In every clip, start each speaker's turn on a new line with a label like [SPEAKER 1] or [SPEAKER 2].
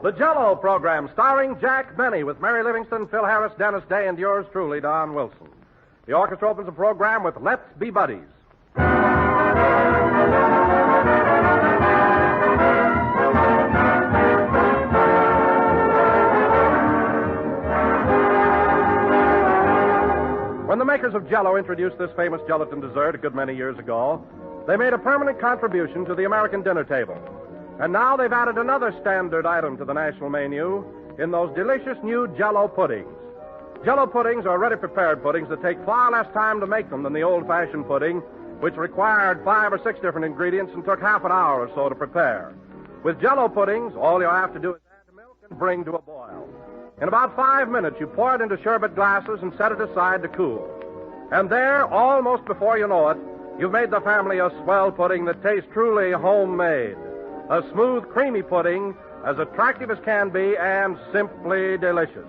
[SPEAKER 1] The Jell-O program, starring Jack Benny with Mary Livingstone, Phil Harris, Dennis Day, and yours truly, Don Wilson. The orchestra opens the program with Let's Be Buddies. When the makers of Jell-O introduced this famous gelatin dessert a good many years ago, they made a permanent contribution to the American dinner table. And now they've added another standard item to the national menu in those delicious new Jell-O puddings. Jell-O puddings are ready-prepared puddings that take far less time to make them than the old-fashioned pudding, which required 5 or 6 different ingredients and took half an hour or so to prepare. With Jell-O puddings, all you have to do is add the milk and bring to a boil. In about 5 minutes, you pour it into sherbet glasses and set it aside to cool. And there, almost before you know it, you've made the family a swell pudding that tastes truly homemade. A smooth, creamy pudding, as attractive as can be, and simply delicious.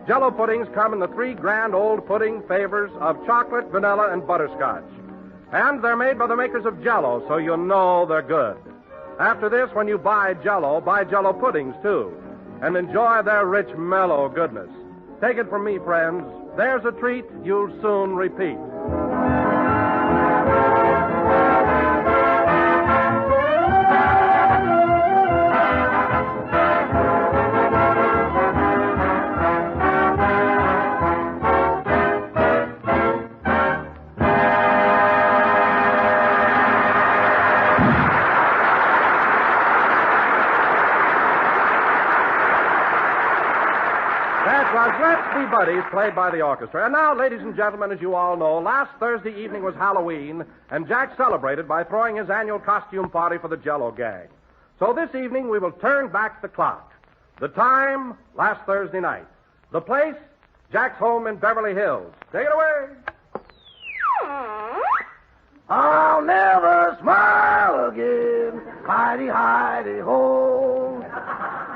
[SPEAKER 1] Jell-O puddings come in the 3 grand old pudding flavors of chocolate, vanilla, and butterscotch. And they're made by the makers of Jell-O, so you know they're good. After this, when you buy Jell-O puddings, too, and enjoy their rich, mellow goodness. Take it from me, friends. There's a treat you'll soon repeat. Let's Be Buddies, played by the orchestra. And now, ladies and gentlemen, as you all know, last Thursday evening was Halloween, and Jack celebrated by throwing his annual costume party for the Jell-O gang. So this evening, we will turn back the clock. The time, last Thursday night. The place, Jack's home in Beverly Hills. Take it away.
[SPEAKER 2] I'll never smile again, hidey-hidey-ho.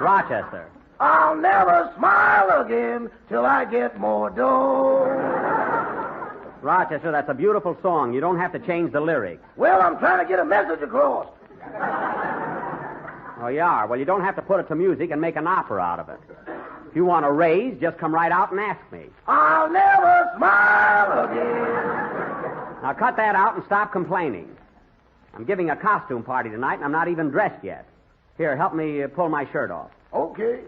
[SPEAKER 3] Rochester.
[SPEAKER 2] I'll never smile again till I get more dough.
[SPEAKER 3] Rochester, that's a beautiful song. You don't have to change the lyrics.
[SPEAKER 2] Well, I'm trying to get a message across.
[SPEAKER 3] Oh, you are? Well, you don't have to put it to music and make an opera out of it. If you want a raise, just come right out and ask me.
[SPEAKER 2] I'll never smile again.
[SPEAKER 3] Now, cut that out and stop complaining. I'm giving a costume party tonight, and I'm not even dressed yet. Here, help me pull my shirt off.
[SPEAKER 2] Okay.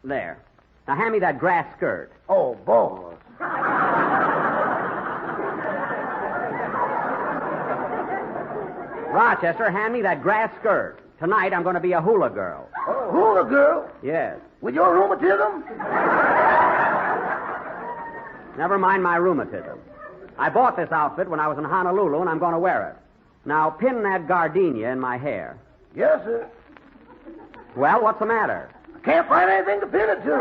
[SPEAKER 3] There. Now, hand me that grass skirt.
[SPEAKER 2] Oh, boss.
[SPEAKER 3] Rochester, hand me that grass skirt. Tonight, I'm going to be a hula girl.
[SPEAKER 2] Hula girl?
[SPEAKER 3] Yes.
[SPEAKER 2] With your rheumatism?
[SPEAKER 3] Never mind my rheumatism. I bought this outfit when I was in Honolulu, and I'm going to wear it. Now, pin that gardenia in my hair.
[SPEAKER 2] Yes, sir.
[SPEAKER 3] Well, what's the matter?
[SPEAKER 2] Can't find anything to pin it to.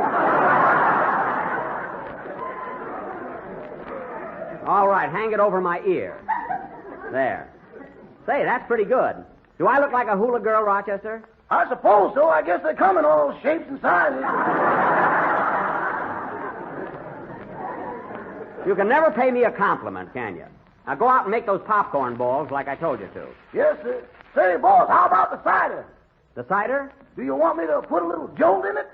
[SPEAKER 3] All right, hang it over my ear. There. Say, that's pretty good. Do I look like a hula girl, Rochester?
[SPEAKER 2] I suppose so. I guess they come in all shapes and sizes.
[SPEAKER 3] You can never pay me a compliment, can you? Now go out and make those popcorn balls like I told you to.
[SPEAKER 2] Yes, sir. Say, boss, how about the cider?
[SPEAKER 3] The cider?
[SPEAKER 2] Do you want me to put a little jolt in it?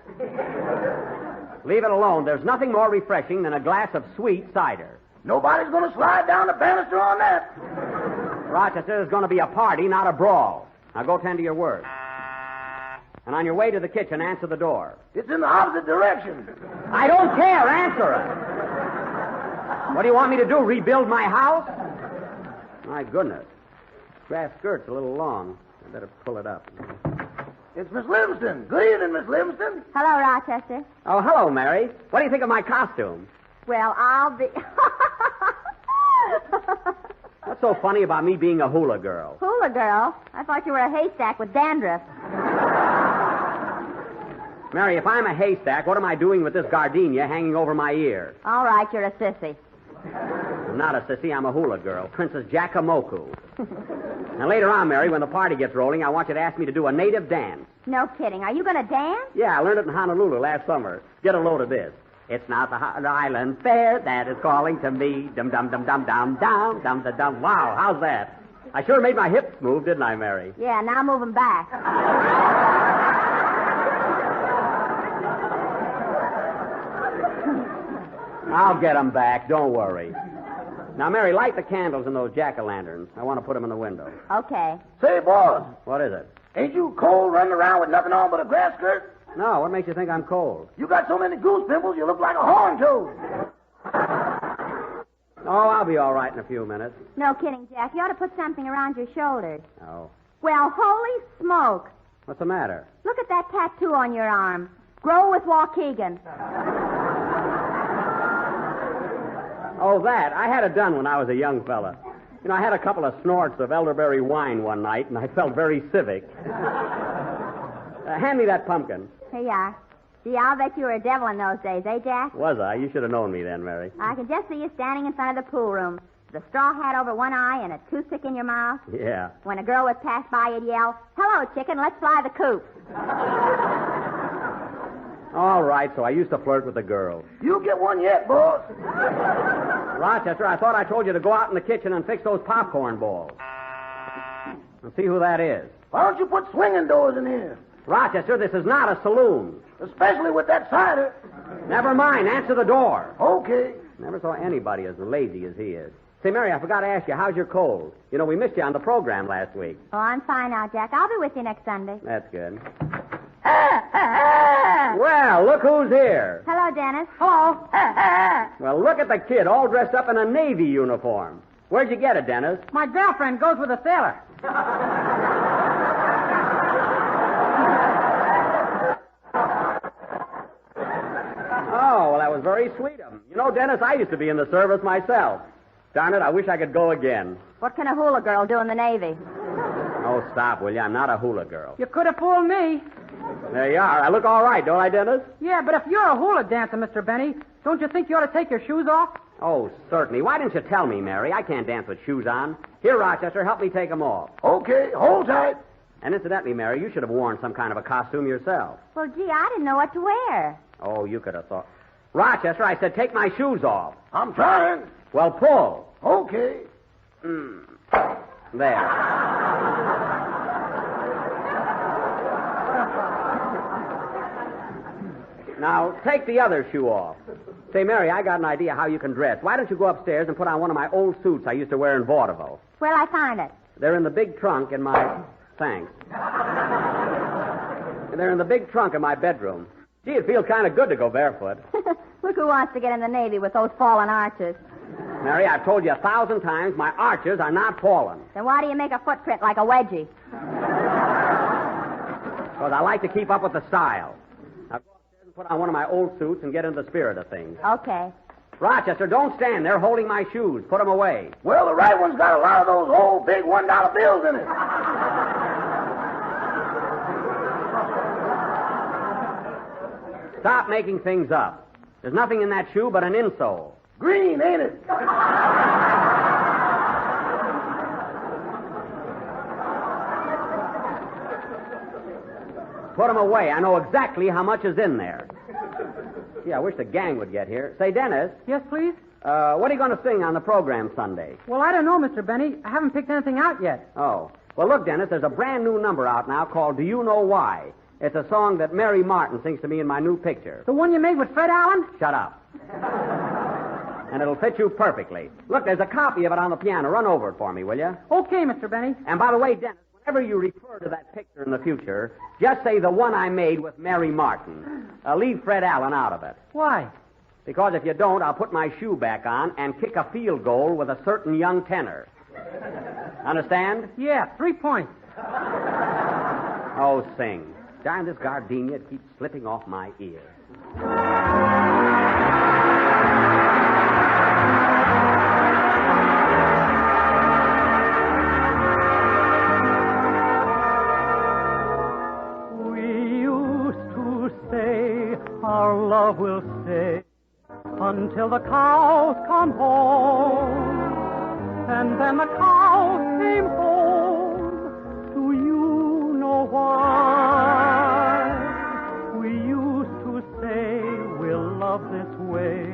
[SPEAKER 3] Leave it alone. There's nothing more refreshing than a glass of sweet cider.
[SPEAKER 2] Nobody's going to slide down the banister on that.
[SPEAKER 3] Rochester, there's going to be a party, not a brawl. Now go tend to your work. And on your way to the kitchen, answer the door.
[SPEAKER 2] It's in the opposite direction.
[SPEAKER 3] I don't care. Answer it. What do you want me to do, rebuild my house? My goodness. Grass skirt's a little long. I better pull it up.
[SPEAKER 2] It's Miss Livingstone. Good evening, Miss Livingstone.
[SPEAKER 4] Hello, Rochester.
[SPEAKER 3] Oh, hello, Mary. What do you think of my costume?
[SPEAKER 4] Well, I'll be...
[SPEAKER 3] What's so funny about me being a hula girl?
[SPEAKER 4] Hula girl? I thought you were a haystack with dandruff.
[SPEAKER 3] Mary, if I'm a haystack, what am I doing with this gardenia hanging over my ear?
[SPEAKER 4] All right, you're a sissy.
[SPEAKER 3] I'm not a sissy. I'm a hula girl. Princess Jackamoku. Now, later on, Mary, when the party gets rolling, I want you to ask me to do a native dance.
[SPEAKER 4] No kidding. Are you going to dance?
[SPEAKER 3] Yeah, I learned it in Honolulu last summer. Get a load of this. It's not the island fair that is calling to me. Dum-dum-dum-dum-dum-dum, dum-dum-dum. Wow, how's that? I sure made my hips move, didn't I, Mary?
[SPEAKER 4] Yeah, now move 'em back.
[SPEAKER 3] I'll get 'em back. Don't worry. Now, Mary, light the candles in those jack-o'-lanterns. I want to put them in the window.
[SPEAKER 4] Okay.
[SPEAKER 2] Say, boss,
[SPEAKER 3] What is it?
[SPEAKER 2] ain't you cold running around with nothing on but a grass skirt?
[SPEAKER 3] No, what makes you think I'm cold?
[SPEAKER 2] You got so many goose pimples, you look like a horn toad.
[SPEAKER 3] Oh, I'll be all right in a few minutes.
[SPEAKER 4] No kidding, Jack. You ought to put something around your shoulders.
[SPEAKER 3] Oh.
[SPEAKER 4] Well, holy smoke.
[SPEAKER 3] What's the matter?
[SPEAKER 4] Look at that tattoo on your arm. Grow with Waukegan.
[SPEAKER 3] Oh, that. I had it done when I was a young fella. You know, I had a couple of snorts of elderberry wine one night, and I felt very civic. Hand me that pumpkin.
[SPEAKER 4] Here you are. Gee, I'll bet you were a devil in those days, eh, Jack?
[SPEAKER 3] Was I? You should have known me then, Mary.
[SPEAKER 4] I can just see you standing in front of the pool room with a straw hat over one eye and a toothpick in your mouth.
[SPEAKER 3] Yeah.
[SPEAKER 4] When a girl would pass by, you'd yell, "Hello, chicken, let's fly the coop."
[SPEAKER 3] All right, so I used to flirt with the girls.
[SPEAKER 2] You get one yet, boss?
[SPEAKER 3] Rochester, I thought I told you to go out in the kitchen and fix those popcorn balls. And see who that is.
[SPEAKER 2] Why don't you put swinging doors in here?
[SPEAKER 3] Rochester, this is not a saloon.
[SPEAKER 2] Especially with that cider.
[SPEAKER 3] Never mind, answer the door.
[SPEAKER 2] Okay.
[SPEAKER 3] Never saw anybody as lazy as he is. Say, Mary, I forgot to ask you, how's your cold? You know, we missed you on the program last week.
[SPEAKER 4] Oh, I'm fine now, Jack. I'll be with you next Sunday.
[SPEAKER 3] That's good. Well, look who's here.
[SPEAKER 4] Hello, Dennis.
[SPEAKER 2] Hello.
[SPEAKER 3] Well, look at the kid, all dressed up in a Navy uniform. Where'd you get it, Dennis?
[SPEAKER 2] My girlfriend goes with a sailor.
[SPEAKER 3] Oh, well, that was very sweet of him. You know, Dennis, I used to be in the service myself. Darn it, I wish I could go again.
[SPEAKER 4] What can a hula girl do in the Navy?
[SPEAKER 3] Oh, stop, will you? I'm not a hula girl.
[SPEAKER 2] You could have fooled me.
[SPEAKER 3] There you are. I look all right, don't I, Dennis?
[SPEAKER 2] Yeah, but if you're a hula dancer, Mr. Benny, don't you think you ought to take your shoes off?
[SPEAKER 3] Oh, certainly. Why didn't you tell me, Mary? I can't dance with shoes on. Here, Rochester, help me take them off.
[SPEAKER 2] Okay, hold tight.
[SPEAKER 3] And incidentally, Mary, you should have worn some kind of a costume yourself.
[SPEAKER 4] Well, gee, I didn't know what to wear.
[SPEAKER 3] Oh, you could have thought. Rochester, I said take my shoes off.
[SPEAKER 2] I'm trying.
[SPEAKER 3] Well, pull.
[SPEAKER 2] Okay.
[SPEAKER 3] There. Now, take the other shoe off. Say, Mary, I got an idea how you can dress. Why don't you go upstairs and put on one of my old suits I used to wear in vaudeville?
[SPEAKER 4] Where'll I find it?
[SPEAKER 3] They're in the big trunk in my... Thanks. They're in the big trunk in my bedroom. Gee, it feels kind of good to go barefoot.
[SPEAKER 4] Look who wants to get in the Navy with those fallen arches.
[SPEAKER 3] Mary, I've told you 1,000 times my arches are not fallen.
[SPEAKER 4] Then why do you make a footprint like a wedgie?
[SPEAKER 3] Because I like to keep up with the style. Now go upstairs and put on one of my old suits and get into the spirit of things.
[SPEAKER 4] Okay.
[SPEAKER 3] Rochester, don't stand there holding my shoes. Put them away.
[SPEAKER 2] Well, the right one's got a lot of those old big $1 bills in it.
[SPEAKER 3] Stop making things up. There's nothing in that shoe but an insole.
[SPEAKER 2] Green, ain't it?
[SPEAKER 3] Put them away. I know exactly how much is in there. Gee, I wish the gang would get here. Say, Dennis,
[SPEAKER 2] Yes, please?
[SPEAKER 3] what are you going to sing on the program Sunday?
[SPEAKER 2] Well, I don't know, Mr. Benny. I haven't picked anything out yet.
[SPEAKER 3] Oh. Well, look, Dennis, there's a brand new number out now called Do You Know Why? It's a song that Mary Martin sings to me in my new picture.
[SPEAKER 2] The one you made with Fred Allen?
[SPEAKER 3] Shut up. And it'll fit you perfectly. Look, there's a copy of it on the piano. Run over it for me, will you?
[SPEAKER 2] Okay, Mr. Benny.
[SPEAKER 3] And by the way, Dennis, whenever you refer to that picture in the future, just say the one I made with Mary Martin. Leave Fred Allen out of it.
[SPEAKER 2] Why?
[SPEAKER 3] Because if you don't, I'll put my shoe back on and kick a field goal with a certain young tenor. Understand?
[SPEAKER 2] Yeah, 3 points.
[SPEAKER 3] Oh, sing. Darn, this gardenia, it keeps slipping off my ear.
[SPEAKER 2] We used to say our love will stay until the cows come home. And then the cows came home. Do you know why? We used to say we'll love this way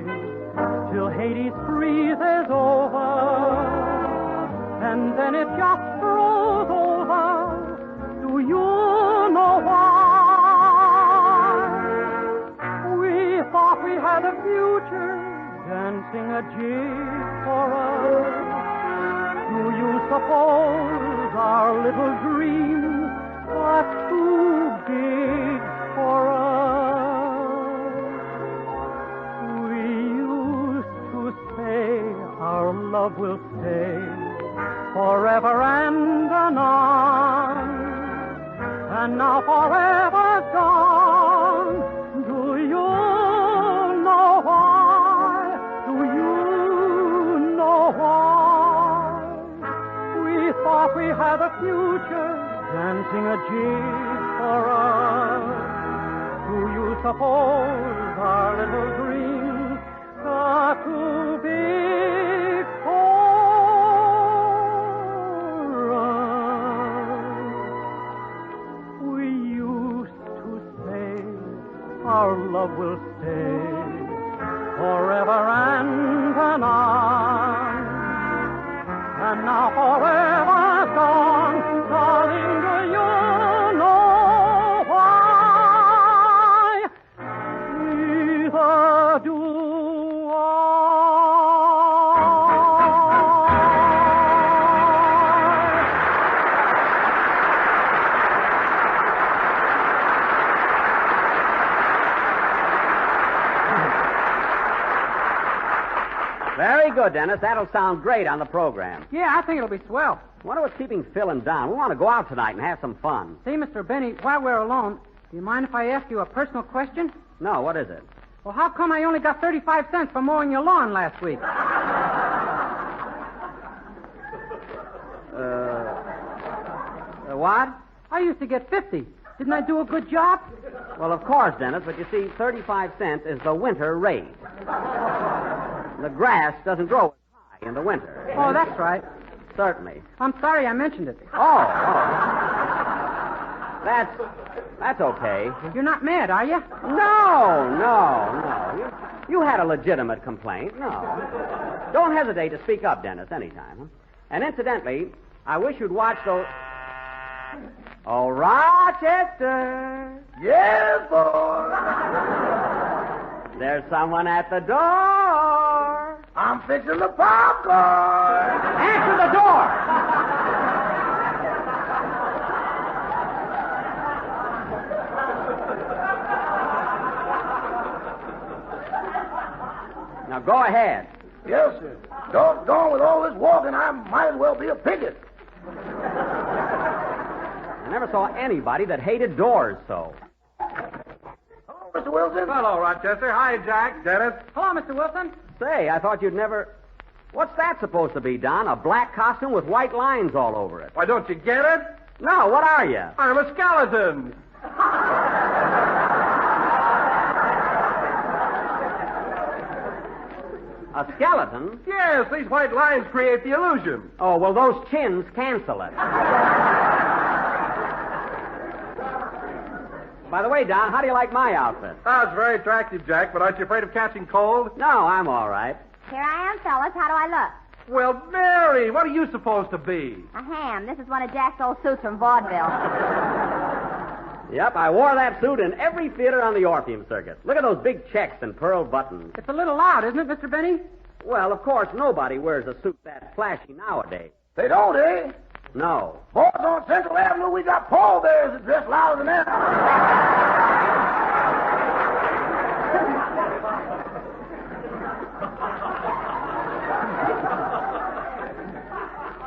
[SPEAKER 2] till Hades freezes over. and then it just froze over. Do you know why? We thought we had a future dancing a jig for us. Do you suppose our little dreams are too big for us? We used to say our love will stay forever and anon, and now forever's gone. Do you know why? Do you know why? We thought we had a future dancing a jig for us. Do you suppose our little dreams got too big for us? We used to say our love will stay forever and anon, and now forever's gone. Darling, do you know why? Neither do I.
[SPEAKER 3] Very good, Dennis. That'll sound great on the program.
[SPEAKER 2] Yeah, I think it'll be swell.
[SPEAKER 3] Wonder what's keeping Phil and Don. We want to go out tonight and have some fun.
[SPEAKER 2] Say, Mr. Benny, while we're alone, do you mind if I ask you a personal question?
[SPEAKER 3] No, what is it?
[SPEAKER 2] Well, how come I only got 35 cents for mowing your lawn last week?
[SPEAKER 3] What?
[SPEAKER 2] I used to get 50. Didn't I do a good job?
[SPEAKER 3] Well, of course, Dennis, but you see, 35 cents is the winter rate. The grass doesn't grow as high in the winter.
[SPEAKER 2] Oh, that's right.
[SPEAKER 3] Certainly.
[SPEAKER 2] I'm sorry I mentioned it.
[SPEAKER 3] Oh. That's okay.
[SPEAKER 2] You're not mad, are you?
[SPEAKER 3] No. You had a legitimate complaint. No. Don't hesitate to speak up, Dennis, anytime. And incidentally, I wish you'd watch those... Oh, Rochester.
[SPEAKER 5] Yes, boy.
[SPEAKER 3] There's someone at the door.
[SPEAKER 5] I'm fixing the popcorn.
[SPEAKER 3] Answer the door. Now go ahead.
[SPEAKER 5] Yes, sir. Doggone, with all this walking, I might as well be a picket.
[SPEAKER 3] I never saw anybody that hated doors so.
[SPEAKER 5] Hello, Mr. Wilson.
[SPEAKER 1] Hello, Rochester. Hi, Jack. Dennis.
[SPEAKER 2] Hello, Mr. Wilson.
[SPEAKER 3] Say, I thought you'd never... What's that supposed to be, Don? A black costume with white lines all over it.
[SPEAKER 1] Why, don't you get it?
[SPEAKER 3] No, what are you?
[SPEAKER 1] I'm a skeleton.
[SPEAKER 3] A skeleton?
[SPEAKER 1] Yes, these white lines create the illusion.
[SPEAKER 3] Oh, well, those chins cancel it. By the way, Don, how do you like my outfit?
[SPEAKER 1] Oh, it's very attractive, Jack, but aren't you afraid of catching cold?
[SPEAKER 3] No, I'm all right.
[SPEAKER 4] Here I am, fellas. How do I look?
[SPEAKER 1] Well, Mary, what are you supposed to be?
[SPEAKER 4] A ham. This is one of Jack's old suits from vaudeville.
[SPEAKER 3] Yep, I wore that suit in every theater on the Orpheum circuit. Look at those big checks and pearl buttons.
[SPEAKER 2] It's a little loud, isn't it, Mr. Benny?
[SPEAKER 3] Well, of course, nobody wears a suit that flashy nowadays.
[SPEAKER 5] They don't, eh?
[SPEAKER 3] No.
[SPEAKER 5] Boys, on Central Avenue, we got pallbearers that dress louder than that.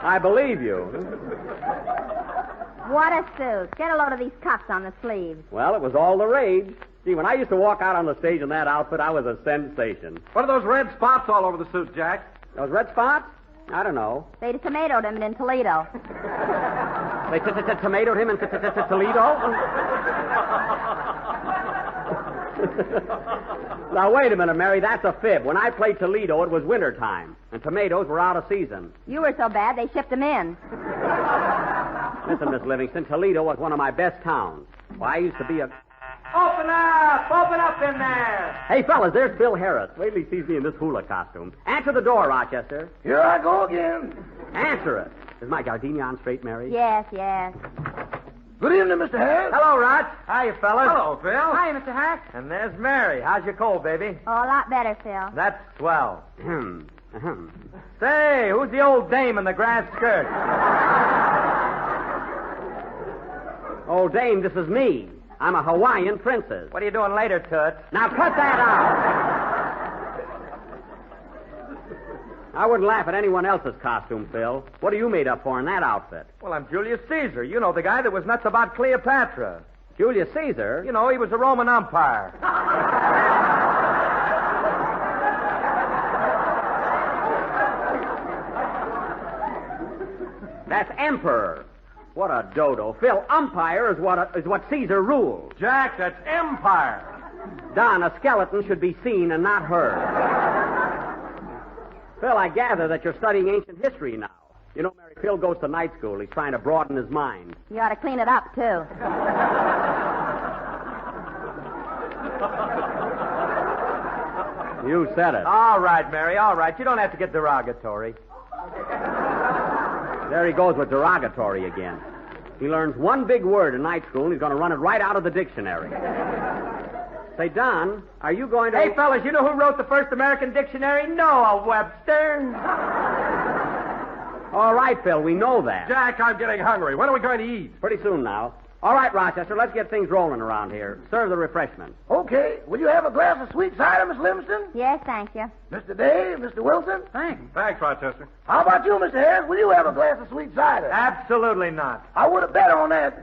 [SPEAKER 3] I believe you.
[SPEAKER 4] What a suit. Get a load of these cuffs on the sleeves.
[SPEAKER 3] Well, it was all the rage. Gee, when I used to walk out on the stage in that outfit, I was a sensation.
[SPEAKER 1] What are those red spots all over the suit, Jack?
[SPEAKER 3] Those red spots? I don't know.
[SPEAKER 4] They tomatoed him in Toledo.
[SPEAKER 3] They tomatoed him in Toledo? Now, wait a minute, Mary. That's a fib. When I played Toledo, it was wintertime, and tomatoes were out of season.
[SPEAKER 4] You were so bad, they shipped them in.
[SPEAKER 3] Listen, Miss Livingstone, Toledo was one of my best towns. Well, I used to be a...
[SPEAKER 2] Open up in there.
[SPEAKER 3] Hey, fellas, there's Bill Harris. Wait till he sees me in this hula costume. Answer the door, Rochester.
[SPEAKER 5] Here I go again.
[SPEAKER 3] Answer it. Is my gardenia on straight, Mary?
[SPEAKER 4] Yes, yes.
[SPEAKER 5] Good evening, Mr. Harris.
[SPEAKER 6] Hello, Rog. Hiya, fellas.
[SPEAKER 1] Hello, Phil.
[SPEAKER 2] Hi, Mr. Hack.
[SPEAKER 6] And there's Mary. How's your cold, baby?
[SPEAKER 4] Oh, a lot better, Phil.
[SPEAKER 6] That's swell.
[SPEAKER 3] Ahem.
[SPEAKER 6] Say, who's the old dame in the grass skirt?
[SPEAKER 3] Old dame, this is me. I'm a Hawaiian princess.
[SPEAKER 6] What are you doing later, Toots?
[SPEAKER 3] Now cut that out. I wouldn't laugh at anyone else's costume, Phil. What are you made up for in that outfit?
[SPEAKER 6] Well, I'm Julius Caesar. You know, the guy that was nuts about Cleopatra.
[SPEAKER 3] Julius Caesar?
[SPEAKER 6] You know, he was a Roman umpire.
[SPEAKER 3] That's emperor. What a dodo. Phil, umpire is what Caesar ruled.
[SPEAKER 1] Jack, that's empire.
[SPEAKER 3] Don, a skeleton should be seen and not heard. Phil, I gather that you're studying ancient history now. You know, Mary, Phil goes to night school. He's trying to broaden his mind.
[SPEAKER 4] You ought to clean it up, too.
[SPEAKER 3] You said it.
[SPEAKER 6] All right, Mary, all right. You don't have to get derogatory.
[SPEAKER 3] There he goes with derogatory again. He learns one big word in night school, and he's going to run it right out of the dictionary. Say, Don, are you going to...
[SPEAKER 6] Hey, fellas, you know who wrote the first American dictionary? Noah Webster.
[SPEAKER 3] All right, Phil, we know that.
[SPEAKER 1] Jack, I'm getting hungry. When are we going to eat?
[SPEAKER 3] Pretty soon now. All right, Rochester, let's get things rolling around here. Serve the refreshments.
[SPEAKER 5] Okay. Will you have a glass of sweet cider, Miss Livingstone?
[SPEAKER 4] Yes, thank you.
[SPEAKER 5] Mr. Dave, Mr. Wilson?
[SPEAKER 2] Thanks.
[SPEAKER 1] Thanks, Rochester.
[SPEAKER 5] How about you, Mr. Harris? Will you have a glass of sweet cider?
[SPEAKER 6] Absolutely not.
[SPEAKER 5] I would have bet on that.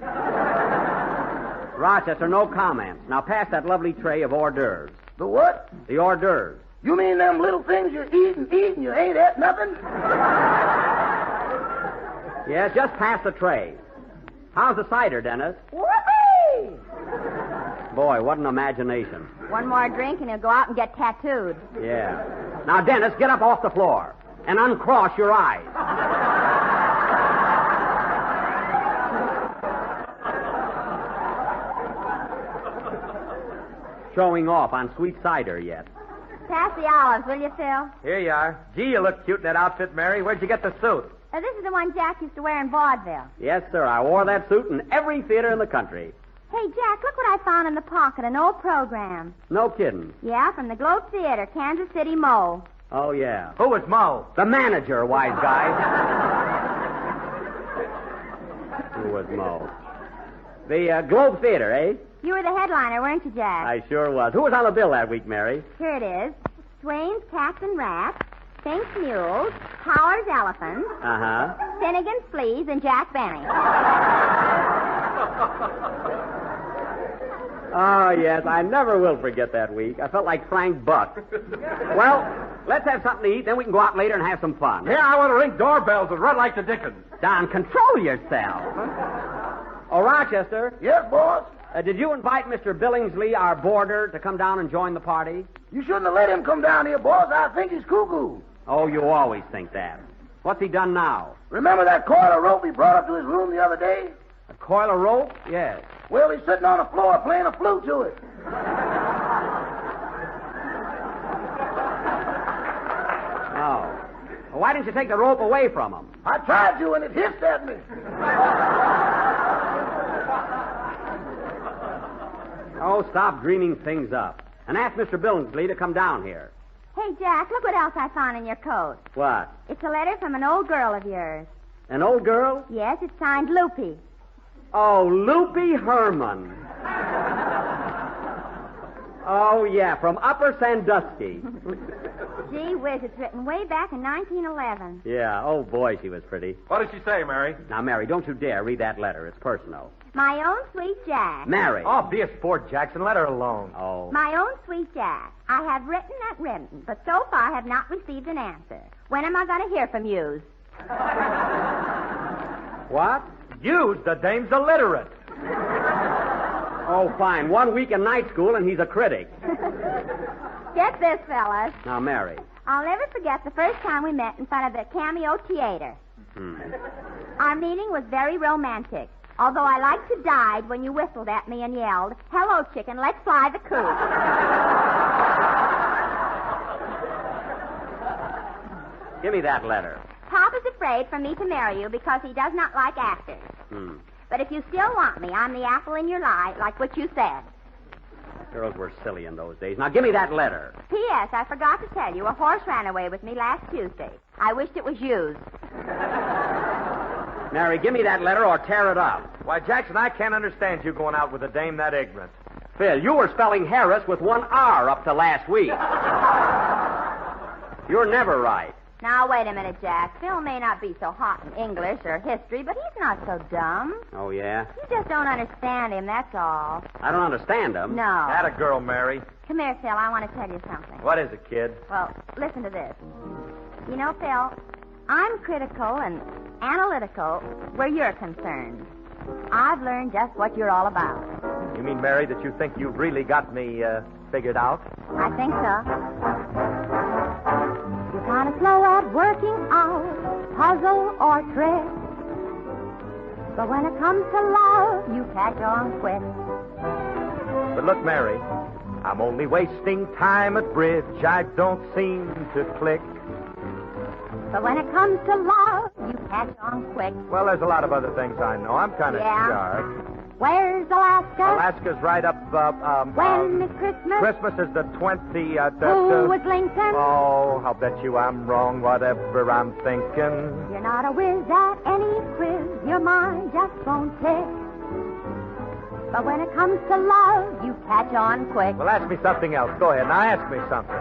[SPEAKER 3] Rochester, no comments. Now pass that lovely tray of hors d'oeuvres.
[SPEAKER 5] The what?
[SPEAKER 3] The hors d'oeuvres.
[SPEAKER 5] You mean them little things you eat and you ain't at nothing?
[SPEAKER 3] Yes, just pass the tray. How's the cider, Dennis?
[SPEAKER 4] Whoopee!
[SPEAKER 3] Boy, what an imagination.
[SPEAKER 4] One more drink and he'll go out and get tattooed.
[SPEAKER 3] Yeah. Now, Dennis, get up off the floor and uncross your eyes. Showing off on sweet cider yet.
[SPEAKER 4] Pass the olives, will you, Phil?
[SPEAKER 6] Here you are. Gee, you look cute in that outfit, Mary. Where'd you get the suit?
[SPEAKER 4] This is the one Jack used to wear in vaudeville.
[SPEAKER 3] Yes, sir. I wore that suit in every theater in the country.
[SPEAKER 4] Hey, Jack, look what I found in the pocket, an old program.
[SPEAKER 3] No kidding.
[SPEAKER 4] Yeah, from the Globe Theater, Kansas City, Mo.
[SPEAKER 3] Oh, yeah.
[SPEAKER 6] Who was Mo?
[SPEAKER 3] The manager, wise guy. Who was Mo? The Globe Theater, eh?
[SPEAKER 4] You were the headliner, weren't you, Jack?
[SPEAKER 3] I sure was. Who was on the bill that week, Mary?
[SPEAKER 4] Here it is. Swain's Cats and Rats, Fink's Mules, Howard's Elephants,
[SPEAKER 3] Uh-huh.
[SPEAKER 4] Finnegan's Fleas, and Jack Benny.
[SPEAKER 3] Oh, yes. I never will forget that week. I felt like Frank Buck. Well, let's have something to eat, then we can go out later and have some fun.
[SPEAKER 1] Yeah, I want to ring doorbells and run like the Dickens.
[SPEAKER 3] Don, control yourself. Oh, Rochester,
[SPEAKER 5] Yes, boss?
[SPEAKER 3] did you invite Mr. Billingsley, our boarder, to come down and join the party?
[SPEAKER 5] You shouldn't have let him come down here, boss. I think he's cuckoo.
[SPEAKER 3] Oh, you always think that. What's he done now?
[SPEAKER 5] Remember that coil of rope he brought up to his room the other day?
[SPEAKER 3] A coil of rope? Yes.
[SPEAKER 5] Well, he's sitting on the floor playing a flute to it.
[SPEAKER 3] Oh. Well, why didn't you take the rope away from him?
[SPEAKER 5] I tried to, and it hissed at me.
[SPEAKER 3] Oh, stop dreaming things up. And ask Mr. Billingsley to come down here.
[SPEAKER 4] Hey, Jack, look what else I found in your coat.
[SPEAKER 3] What?
[SPEAKER 4] It's a letter from an old girl of yours.
[SPEAKER 3] An old girl?
[SPEAKER 4] Yes, it's signed Loopy.
[SPEAKER 3] Oh, Loopy Herman. Oh, yeah, from Upper Sandusky.
[SPEAKER 4] Gee whiz, it's written way back in 1911.
[SPEAKER 3] Yeah, oh, boy, she was pretty.
[SPEAKER 1] What did she say, Mary?
[SPEAKER 3] Now, Mary, don't you dare read that letter. It's personal.
[SPEAKER 4] My own sweet Jack.
[SPEAKER 3] Mary.
[SPEAKER 6] Oh, be a sport, Jackson. Let her alone.
[SPEAKER 3] Oh.
[SPEAKER 4] My own sweet Jack. I have written and written, but so far have not received an answer. When am I going to hear from you?
[SPEAKER 3] What?
[SPEAKER 6] Use the dame's illiterate.
[SPEAKER 3] Oh, fine. 1 week in night school, and he's a critic.
[SPEAKER 4] Get this, fellas.
[SPEAKER 3] Now, Mary.
[SPEAKER 4] I'll never forget the first time we met in front of the Cameo Theater. Our meeting was very romantic, although I like to died when you whistled at me and yelled, "Hello, chicken, let's fly the coop."
[SPEAKER 3] Give me that letter.
[SPEAKER 4] Papa's is afraid for me to marry you because he does not like actors. But if you still want me, I'm the apple in your eye, like what you said.
[SPEAKER 3] Girls were silly in those days. Now, give me that letter.
[SPEAKER 4] P.S. I forgot to tell you, a horse ran away with me last Tuesday. I wished it was used.
[SPEAKER 3] Mary, give me that letter or tear it up.
[SPEAKER 7] Why, Jackson, I can't understand you going out with a dame that ignorant.
[SPEAKER 3] Phil, you were spelling Harris with one R up to last week. You're never right.
[SPEAKER 4] Now, wait a minute, Jack. Phil may not be so hot in English or history, but he's not so dumb.
[SPEAKER 3] Oh, yeah?
[SPEAKER 4] You just don't understand him, that's all.
[SPEAKER 3] I don't understand him.
[SPEAKER 4] No.
[SPEAKER 7] That a girl, Mary.
[SPEAKER 4] Come here, Phil. I want to tell you something.
[SPEAKER 7] What is it, kid?
[SPEAKER 4] Well, listen to this. You know, Phil, I'm critical and analytical where you're concerned. I've learned just what you're all about.
[SPEAKER 7] You mean, Mary, that you think you've really got me figured out?
[SPEAKER 4] I think so. You're kind of slow at working out puzzle or trick. But when it comes to love, you catch on quick.
[SPEAKER 7] But look, Mary, I'm only wasting time at bridge. I don't seem to click.
[SPEAKER 4] But when it comes to love, you catch on quick.
[SPEAKER 7] Well, there's a lot of other things I know. I'm kind of sharp.
[SPEAKER 4] Where's Alaska?
[SPEAKER 7] Alaska's right up,
[SPEAKER 4] When is Christmas?
[SPEAKER 7] Christmas is the 20th.
[SPEAKER 4] Who was Lincoln?
[SPEAKER 7] Oh, I'll bet you I'm wrong, whatever I'm thinking.
[SPEAKER 4] You're not a whiz at any quiz. Your mind just won't tick. But when it comes to love, you catch on quick.
[SPEAKER 7] Well, ask me something else. Go ahead. Now ask me something.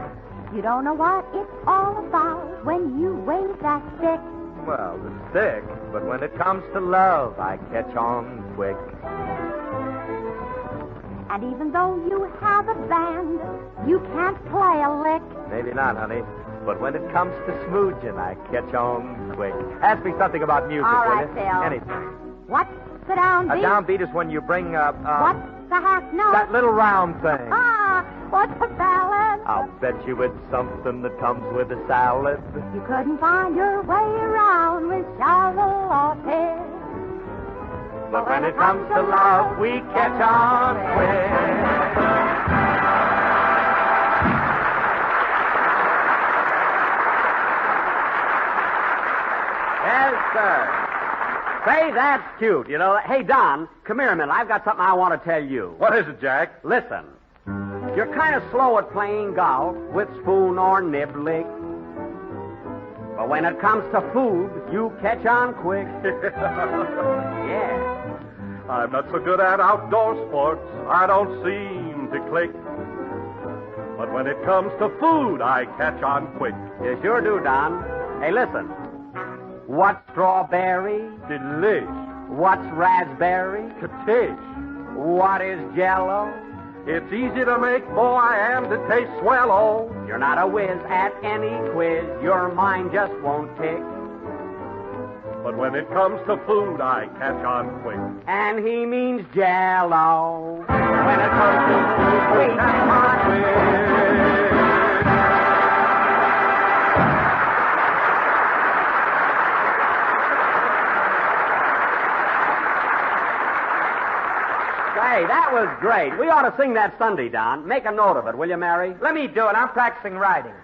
[SPEAKER 4] You don't know what it's all about when you wave that stick.
[SPEAKER 7] Well, the stick. But when it comes to love, I catch on quick.
[SPEAKER 4] And even though you have a band, you can't play a lick.
[SPEAKER 7] Maybe not, honey. But when it comes to smooging, I catch on quick. Ask me something about music,
[SPEAKER 4] all
[SPEAKER 7] will
[SPEAKER 4] right,
[SPEAKER 7] you?
[SPEAKER 4] Phil.
[SPEAKER 7] Anything.
[SPEAKER 4] What's the downbeat?
[SPEAKER 7] A downbeat is when you bring
[SPEAKER 4] What's the half note?
[SPEAKER 7] that little round thing.
[SPEAKER 4] What's a ballad?
[SPEAKER 7] I'll bet you it's something that comes with a salad.
[SPEAKER 4] You couldn't find your way around with Charlotte.
[SPEAKER 7] But when it comes to love, we catch on quick.
[SPEAKER 3] Yes, sir. Say, that's cute. You know, hey, Don, come here a minute. I've got something I want to tell you.
[SPEAKER 1] What is it, Jack?
[SPEAKER 3] Listen. You're kind of slow at playing golf with spoon or niblick. But when it comes to food, you catch on quick. Yeah.
[SPEAKER 1] I'm not so good at outdoor sports. I don't seem to click. But when it comes to food, I catch on quick.
[SPEAKER 3] You sure do, Don. Hey, listen. What's strawberry?
[SPEAKER 1] Delish.
[SPEAKER 3] What's raspberry?
[SPEAKER 1] Katish.
[SPEAKER 3] What is Jell-O?
[SPEAKER 1] It's easy to make, boy, and it tastes swell, oh.
[SPEAKER 3] You're not a whiz at any quiz. Your mind just won't tick.
[SPEAKER 1] But when it comes to food, I catch on quick.
[SPEAKER 3] And he means Jell-O. When it comes to food, we catch on quick. Hey, that was great. We ought to sing that Sunday, Don. Make a note of it, will you, Mary?
[SPEAKER 6] Let me do it. I'm practicing writing.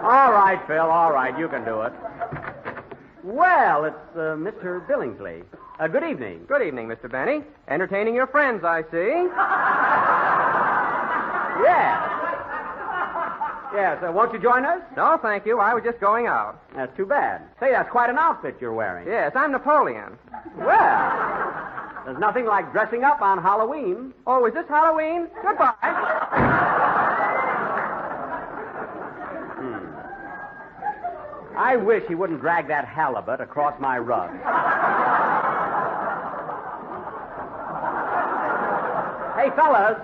[SPEAKER 3] All right, Phil, all right. You can do it. Well, it's Mr. Billingsley. Good evening.
[SPEAKER 6] Good evening, Mr. Benny. Entertaining your friends, I see.
[SPEAKER 3] Yes. Yes, won't you join us?
[SPEAKER 6] No, thank you. I was just going out.
[SPEAKER 3] That's too bad. Say, that's quite an outfit you're wearing.
[SPEAKER 6] Yes, I'm Napoleon.
[SPEAKER 3] Well, there's nothing like dressing up on Halloween.
[SPEAKER 6] Oh, is this Halloween? Goodbye.
[SPEAKER 3] I wish he wouldn't drag that halibut across my rug. Hey, fellas,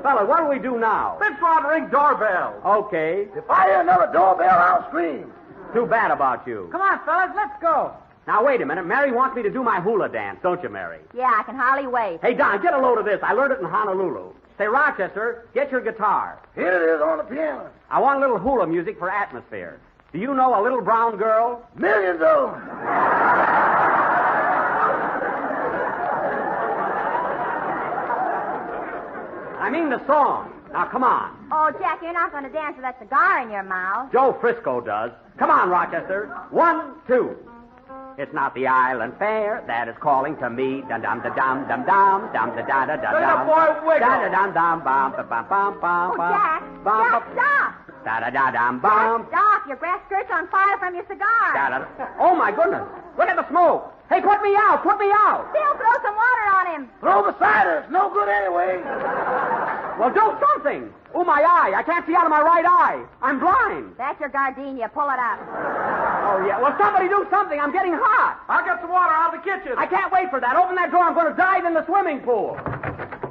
[SPEAKER 3] what do we do now?
[SPEAKER 1] Let's go out and ring doorbell.
[SPEAKER 3] Okay.
[SPEAKER 5] If I hear another doorbell, I'll scream.
[SPEAKER 3] Too bad about you.
[SPEAKER 6] Come on, fellas, let's go.
[SPEAKER 3] Now, wait a minute. Mary wants me to do my hula dance, don't you, Mary?
[SPEAKER 4] Yeah, I can hardly wait.
[SPEAKER 3] Hey, Don, get a load of this. I learned it in Honolulu. Say, Rochester, get your guitar.
[SPEAKER 5] Here it is on the piano.
[SPEAKER 3] I want a little hula music for atmosphere. Do you know a little brown girl?
[SPEAKER 5] Millions of them.
[SPEAKER 3] I mean the song. Now, come on.
[SPEAKER 4] Oh, Jack, you're not going to dance with that cigar in your mouth.
[SPEAKER 3] Joe Frisco does. Come on, Rochester. 1, 2. It's not the island fair that is calling to me. Dum dum da dum dum dum dum da da da da dum.
[SPEAKER 6] boy wiggle.
[SPEAKER 3] Da da dum dum bum bum bum bum bum.
[SPEAKER 4] Oh, Jack, Jack, stop.
[SPEAKER 3] Da da da dum bum.
[SPEAKER 4] Jack, stop. Your grass skirt's on fire from your cigar.
[SPEAKER 3] Da da. Oh my goodness! Look at the smoke. Hey, put me out! Put me out!
[SPEAKER 4] Bill, throw some water on him.
[SPEAKER 5] Throw the cider. It's no good anyway.
[SPEAKER 3] Well, do something. Oh, my eye. I can't see out of my right eye. I'm blind.
[SPEAKER 4] That's your gardenia. Pull it up.
[SPEAKER 3] Oh, yeah. Well, somebody do something. I'm getting hot.
[SPEAKER 6] I'll get some water out of the kitchen.
[SPEAKER 3] I can't wait for that. Open that door. I'm going to dive in the swimming pool.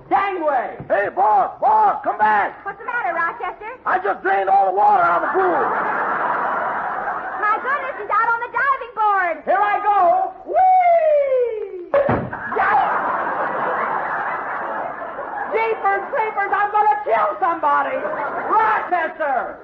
[SPEAKER 3] Gangway.
[SPEAKER 5] Hey, boss, come back.
[SPEAKER 4] What's the matter, Rochester?
[SPEAKER 5] I just drained all the water out of the pool.
[SPEAKER 4] My goodness, he's out on the diving board.
[SPEAKER 3] Here I go. Whee! Jeepers creepers, I'm going to kill somebody. Rochester!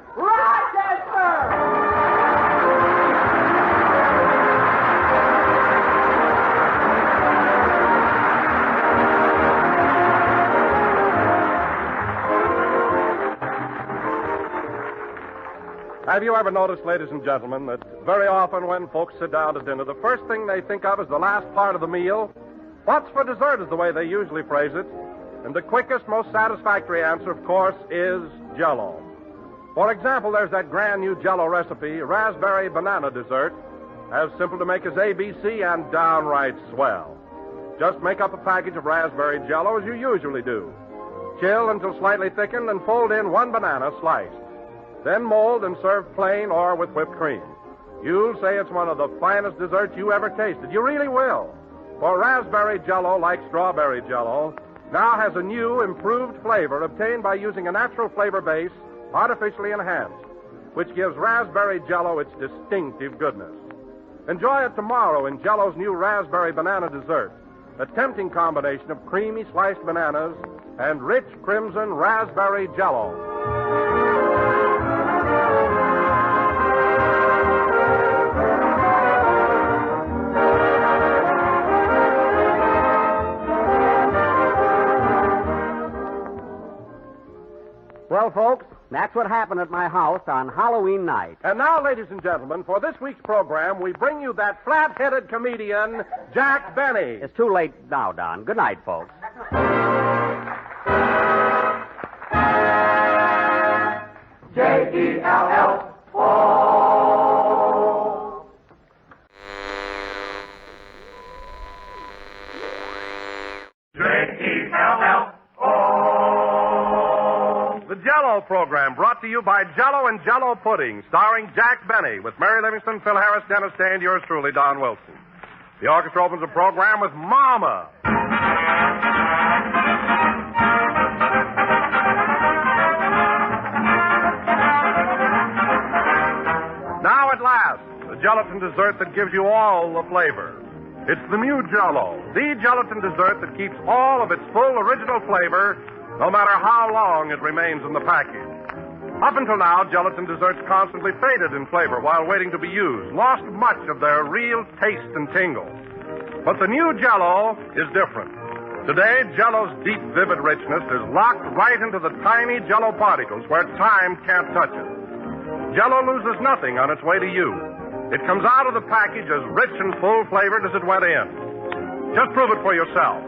[SPEAKER 1] Have you ever noticed, ladies and gentlemen, that very often when folks sit down to dinner, the first thing they think of is the last part of the meal? What's for dessert is the way they usually phrase it. And the quickest, most satisfactory answer, of course, is Jell-O. For example, there's that grand new Jell-O recipe, raspberry banana dessert, as simple to make as ABC and downright swell. Just make up a package of raspberry Jell-O as you usually do. Chill until slightly thickened and fold in 1 banana sliced. Then mold and serve plain or with whipped cream. You'll say it's one of the finest desserts you ever tasted. You really will. For raspberry Jell-O, like strawberry Jell-O, now has a new, improved flavor obtained by using a natural flavor base artificially enhanced, which gives raspberry Jell-O its distinctive goodness. Enjoy it tomorrow in Jell-O's new raspberry banana dessert, a tempting combination of creamy sliced bananas and rich crimson raspberry Jell-O.
[SPEAKER 3] Well, folks, that's what happened at my house on Halloween night.
[SPEAKER 1] And now, ladies and gentlemen, for this week's program, we bring you that flat-headed comedian, Jack Benny.
[SPEAKER 3] It's too late now, Don. Good night, folks.
[SPEAKER 5] Jell-O. Jell-O.
[SPEAKER 1] The Jell-O program brought to you by Jell-O and Jell-O Pudding, starring Jack Benny, with Mary Livingstone, Phil Harris, Dennis Day, and yours truly, Don Wilson. The orchestra opens the program with Mama. Now at last, the gelatin dessert that gives you all the flavor. It's the new Jell-O, the gelatin dessert that keeps all of its full original flavor no matter how long it remains in the package. Up until now, gelatin desserts constantly faded in flavor while waiting to be used, lost much of their real taste and tingle. But the new Jell-O is different. Today, Jell-O's deep, vivid richness is locked right into the tiny Jell-O particles where time can't touch it. Jell-O loses nothing on its way to you. It comes out of the package as rich and full-flavored as it went in. Just prove it for yourself.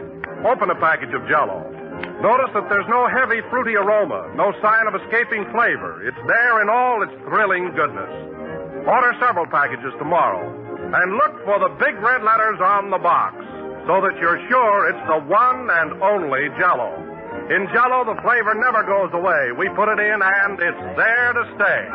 [SPEAKER 1] Open a package of Jell-O. Notice that there's no heavy, fruity aroma, no sign of escaping flavor. It's there in all its thrilling goodness. Order several packages tomorrow, and look for the big red letters on the box, so that you're sure it's the one and only Jell-O. In Jell-O, the flavor never goes away. We put it in, and it's there to stay.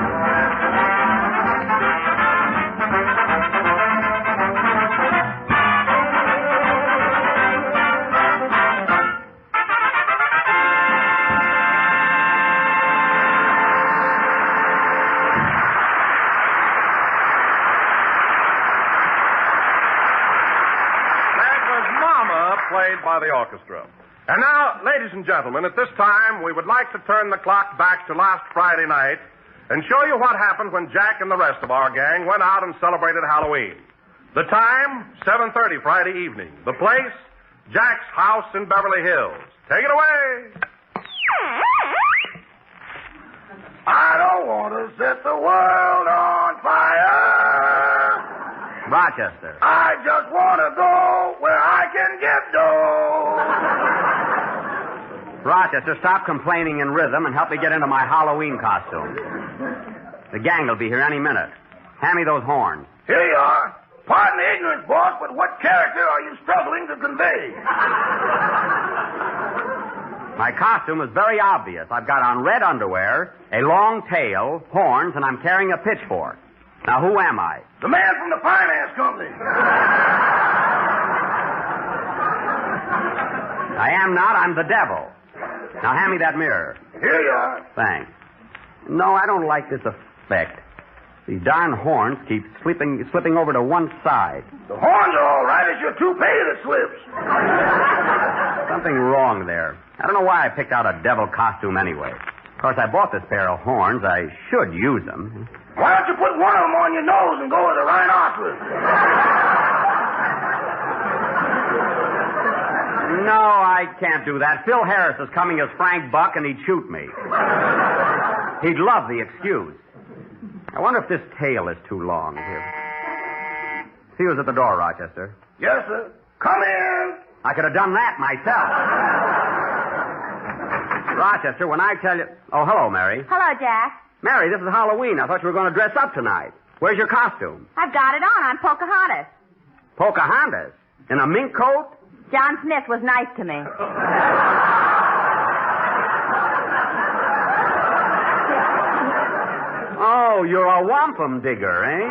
[SPEAKER 1] Played by the orchestra. And now, ladies and gentlemen, at this time, we would like to turn the clock back to last Friday night and show you what happened when Jack and the rest of our gang went out and celebrated Halloween. The time, 7:30 Friday evening. The place, Jack's house in Beverly Hills. Take it away.
[SPEAKER 5] I don't want to set the world on fire.
[SPEAKER 3] Rochester.
[SPEAKER 5] I just want to go where I can get dough.
[SPEAKER 3] Rochester, stop complaining in rhythm and help me get into my Halloween costume. The gang will be here any minute. Hand me those horns.
[SPEAKER 5] Here you are. Pardon the ignorance, boss, but what character are you struggling to convey?
[SPEAKER 3] My costume is very obvious. I've got on red underwear, a long tail, horns, and I'm carrying a pitchfork. Now, who am I?
[SPEAKER 5] The man from the finance company.
[SPEAKER 3] I am not. I'm the devil. Now, hand me that mirror.
[SPEAKER 5] Here you are.
[SPEAKER 3] Thanks. No, I don't like this effect. These darn horns keep slipping over to one side.
[SPEAKER 5] The horns are all right. It's your toupee that slips.
[SPEAKER 3] Something wrong there. I don't know why I picked out a devil costume anyway. Of course, I bought this pair of horns. I should use them.
[SPEAKER 5] Why don't you put one of them on your nose and go as a rhinoceros?
[SPEAKER 3] No, I can't do that. Phil Harris is coming as Frank Buck, and he'd shoot me. He'd love the excuse. I wonder if this tail is too long. Here. See who's at the door, Rochester.
[SPEAKER 5] Yes, sir. Come in.
[SPEAKER 3] I could have done that myself. Rochester, when I tell you... Oh, hello, Mary.
[SPEAKER 4] Hello, Jack.
[SPEAKER 3] Mary, this is Halloween. I thought you were going to dress up tonight. Where's your costume?
[SPEAKER 4] I've got it on. I'm Pocahontas.
[SPEAKER 3] Pocahontas? In a mink coat?
[SPEAKER 4] John Smith was nice to me.
[SPEAKER 3] Oh, you're a wampum digger, eh?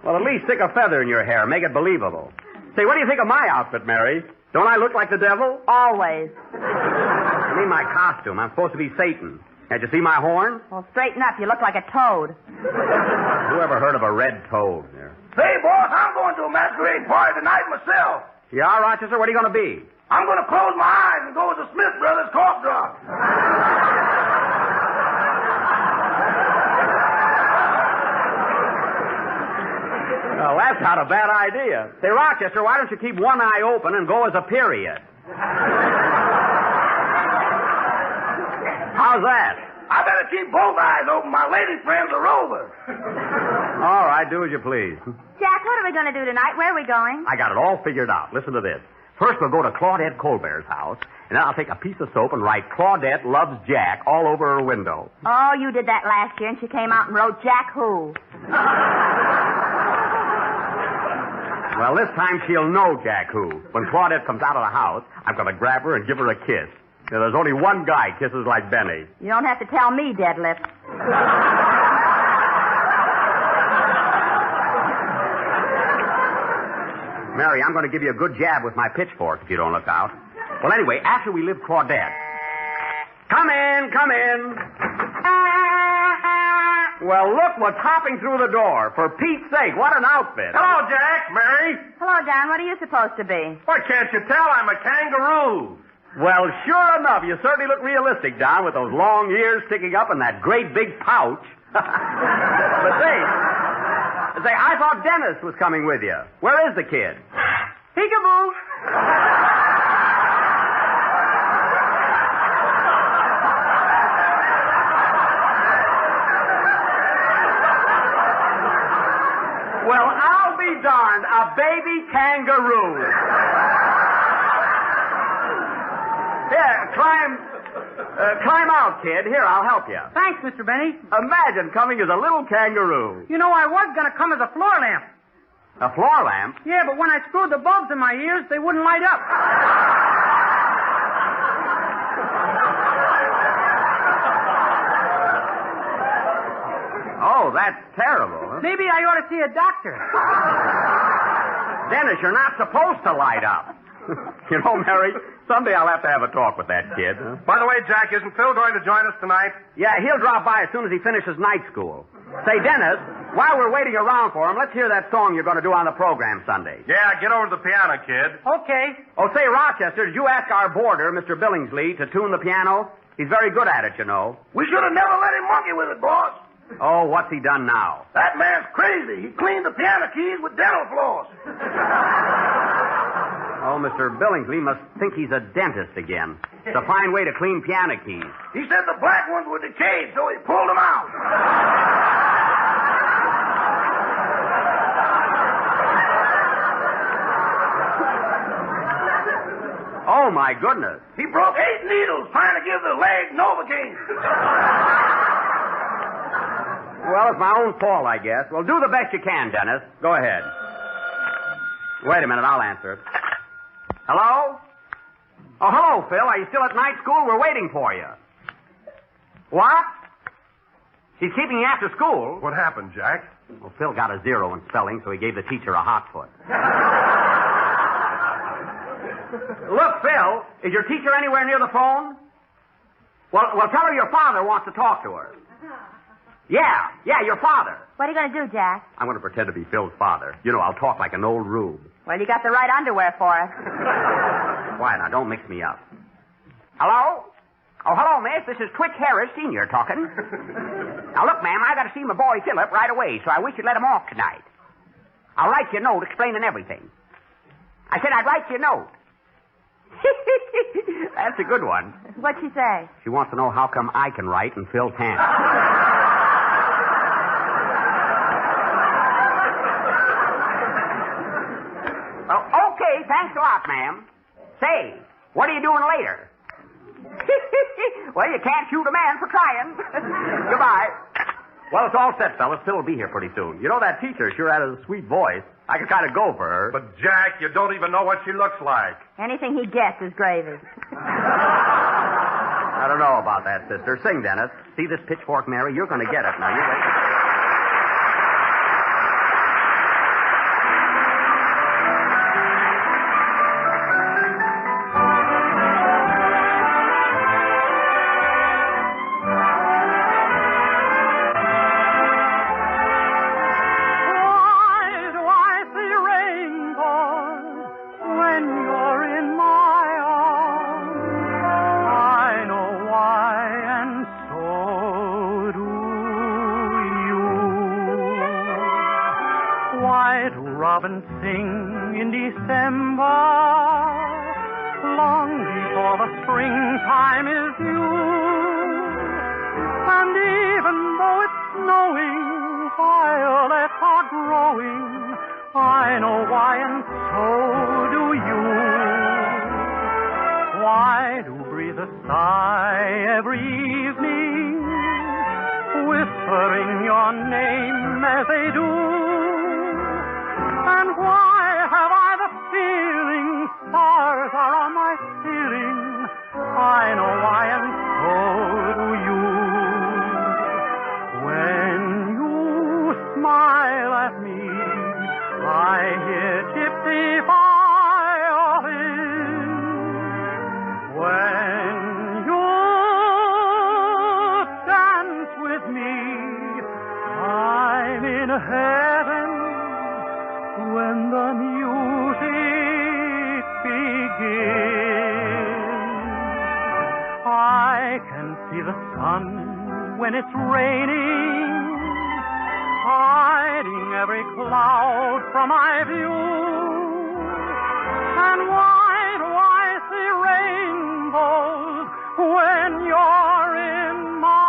[SPEAKER 3] Well, at least stick a feather in your hair. Make it believable. Say, what do you think of my outfit, Mary? Don't I look like the devil?
[SPEAKER 4] Always.
[SPEAKER 3] I mean my costume. I'm supposed to be Satan. Can't you see my horn?
[SPEAKER 4] Well, straighten up. You look like a toad.
[SPEAKER 3] Who ever heard of a red toad? There.
[SPEAKER 5] Say, boss, I'm going to a masquerade party tonight myself.
[SPEAKER 3] You are, Rochester? What are you going to be?
[SPEAKER 5] I'm going to close my eyes and go as the Smith Brothers cough drop.
[SPEAKER 3] Well, that's not a bad idea. Say, Rochester, why don't you keep one eye open and go as a period? How's that?
[SPEAKER 5] I better keep both eyes open. My lady friend's a rover.
[SPEAKER 3] All right, do as you please.
[SPEAKER 4] Jack, what are we going to do tonight? Where are we going?
[SPEAKER 3] I got it all figured out. Listen to this. First, we'll go to Claudette Colbert's house, and then I'll take a piece of soap and write Claudette loves Jack all over her window.
[SPEAKER 4] Oh, you did that last year, and she came out and wrote Jack Who.
[SPEAKER 3] Well, this time she'll know Jack Who. When Claudette comes out of the house, I'm going to grab her and give her a kiss. You know, there's only one guy kisses like Benny.
[SPEAKER 4] You don't have to tell me, Deadlift.
[SPEAKER 3] Mary, I'm going to give you a good jab with my pitchfork if you don't look out. Well, anyway, after we leave Claudette... Come in, come in. Well, look what's hopping through the door. For Pete's sake, what an outfit.
[SPEAKER 6] Hello, Jack, Mary.
[SPEAKER 4] Hello, John. What are you supposed to be?
[SPEAKER 6] Why, can't you tell I'm a kangaroo?
[SPEAKER 3] Well, sure enough, you certainly look realistic, Don, with those long ears sticking up and that great big pouch. But say, I thought Dennis was coming with you. Where is the kid?
[SPEAKER 6] Peekaboo.
[SPEAKER 3] Well, I'll be darned. A baby kangaroo. Here, climb out, kid. Here, I'll help you.
[SPEAKER 6] Thanks, Mr. Benny.
[SPEAKER 3] Imagine coming as a little kangaroo.
[SPEAKER 6] You know, I was going to come as a floor lamp.
[SPEAKER 3] A floor lamp?
[SPEAKER 6] Yeah, but when I screwed the bulbs in my ears, they wouldn't light up.
[SPEAKER 3] Oh, that's terrible. Huh?
[SPEAKER 6] Maybe I ought to see a doctor.
[SPEAKER 3] Dennis, you're not supposed to light up. You know, Mary, someday I'll have to have a talk with that kid. Huh?
[SPEAKER 1] By the way, Jack, isn't Phil going to join us tonight?
[SPEAKER 3] Yeah, he'll drop by as soon as he finishes night school. Say, Dennis, while we're waiting around for him, let's hear that song you're going to do on the program Sunday.
[SPEAKER 1] Yeah, get over to the piano, kid.
[SPEAKER 6] Okay.
[SPEAKER 3] Oh, say, Rochester, did you ask our boarder, Mr. Billingsley, to tune the piano? He's very good at it, you know.
[SPEAKER 5] We should have never let him monkey with it, boss.
[SPEAKER 3] Oh, what's he done now?
[SPEAKER 5] That man's crazy. He cleaned the piano keys with dental floss.
[SPEAKER 3] Oh, Mr. Billingsley must think he's a dentist again. It's a fine way to clean piano keys.
[SPEAKER 5] He said the black ones were decayed, so he pulled them out.
[SPEAKER 3] Oh, my goodness.
[SPEAKER 5] He broke 8 needles trying to give the leg Novocaine.
[SPEAKER 3] Well, it's my own fault, I guess. Well, do the best you can, Dennis. Go ahead. Wait a minute, I'll answer it. Hello? Oh, hello, Phil. Are you still at night school? We're waiting for you. What? She's keeping you after school?
[SPEAKER 1] What happened, Jack?
[SPEAKER 3] Well, Phil got a 0 in spelling, so he gave the teacher a hot foot. Look, Phil, is your teacher anywhere near the phone? Well, tell her your father wants to talk to her. Yeah, your father.
[SPEAKER 4] What are you going to do, Jack?
[SPEAKER 3] I'm going to pretend to be Phil's father. You know, I'll talk like an old rube.
[SPEAKER 4] Well, you got the right underwear for it.
[SPEAKER 3] Quiet now, don't mix me up. Hello? Oh, hello, miss. This is Twitch Harris Sr. talking. Now, look, ma'am, I got to see my boy Philip right away, so I wish you'd let him off tonight. I'll write you a note explaining everything. I said I'd write you a note. That's a good one.
[SPEAKER 4] What'd she say?
[SPEAKER 3] She wants to know how come I can write and Phil can't. Well, okay, thanks a lot, ma'am. Say, what are you doing later? Well, you can't shoot a man for trying. Goodbye. Well, it's all set, fellas. Phil will be here pretty soon. You know, that teacher sure had a sweet voice. I could kind of go for her.
[SPEAKER 1] But, Jack, you don't even know what she looks like.
[SPEAKER 4] Anything he gets is gravy.
[SPEAKER 3] I don't know about that, sister. Sing, Dennis. See this pitchfork, Mary? You're going to get it. Now, you wait.
[SPEAKER 2] Robin sing in December, long before the springtime is due. And even though it's snowing, violets are growing. I know why, and so do you. Why do breathe a sigh every evening, whispering your name as they do? And why have I the feeling stars are on my ceiling? I know why, and so do you. When you smile at me, I hear gypsy violins. When you dance with me, I'm in heaven. When the music begins, I can see the sun when it's raining, hiding every cloud from my view. And why do I see rainbows when you're in my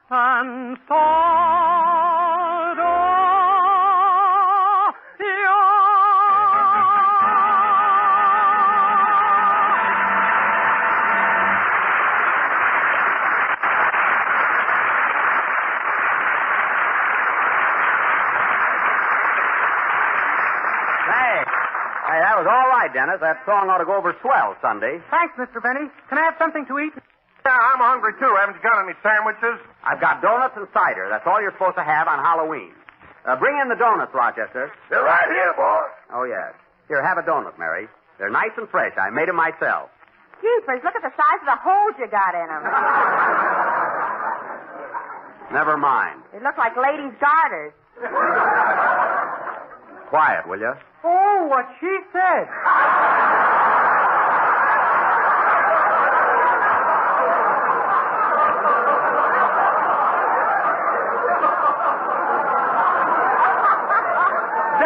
[SPEAKER 2] and so do you.
[SPEAKER 3] Hey, that was all right, Dennis. That song ought to go over swell Sunday.
[SPEAKER 6] Thanks, Mr. Benny. Can I have something to eat?
[SPEAKER 1] Yeah, I'm hungry, too. Haven't you got any sandwiches?
[SPEAKER 3] I've got donuts and cider. That's all you're supposed to have on Halloween. Bring in the donuts, Rochester.
[SPEAKER 5] They're right here, boy.
[SPEAKER 3] Oh, yes. Here, have a donut, Mary. They're nice and fresh. I made them myself.
[SPEAKER 4] Jeepers, look at the size of the holes you got in them.
[SPEAKER 3] Never mind.
[SPEAKER 4] They look like ladies' garters.
[SPEAKER 3] Quiet, will you?
[SPEAKER 6] Oh, what she said.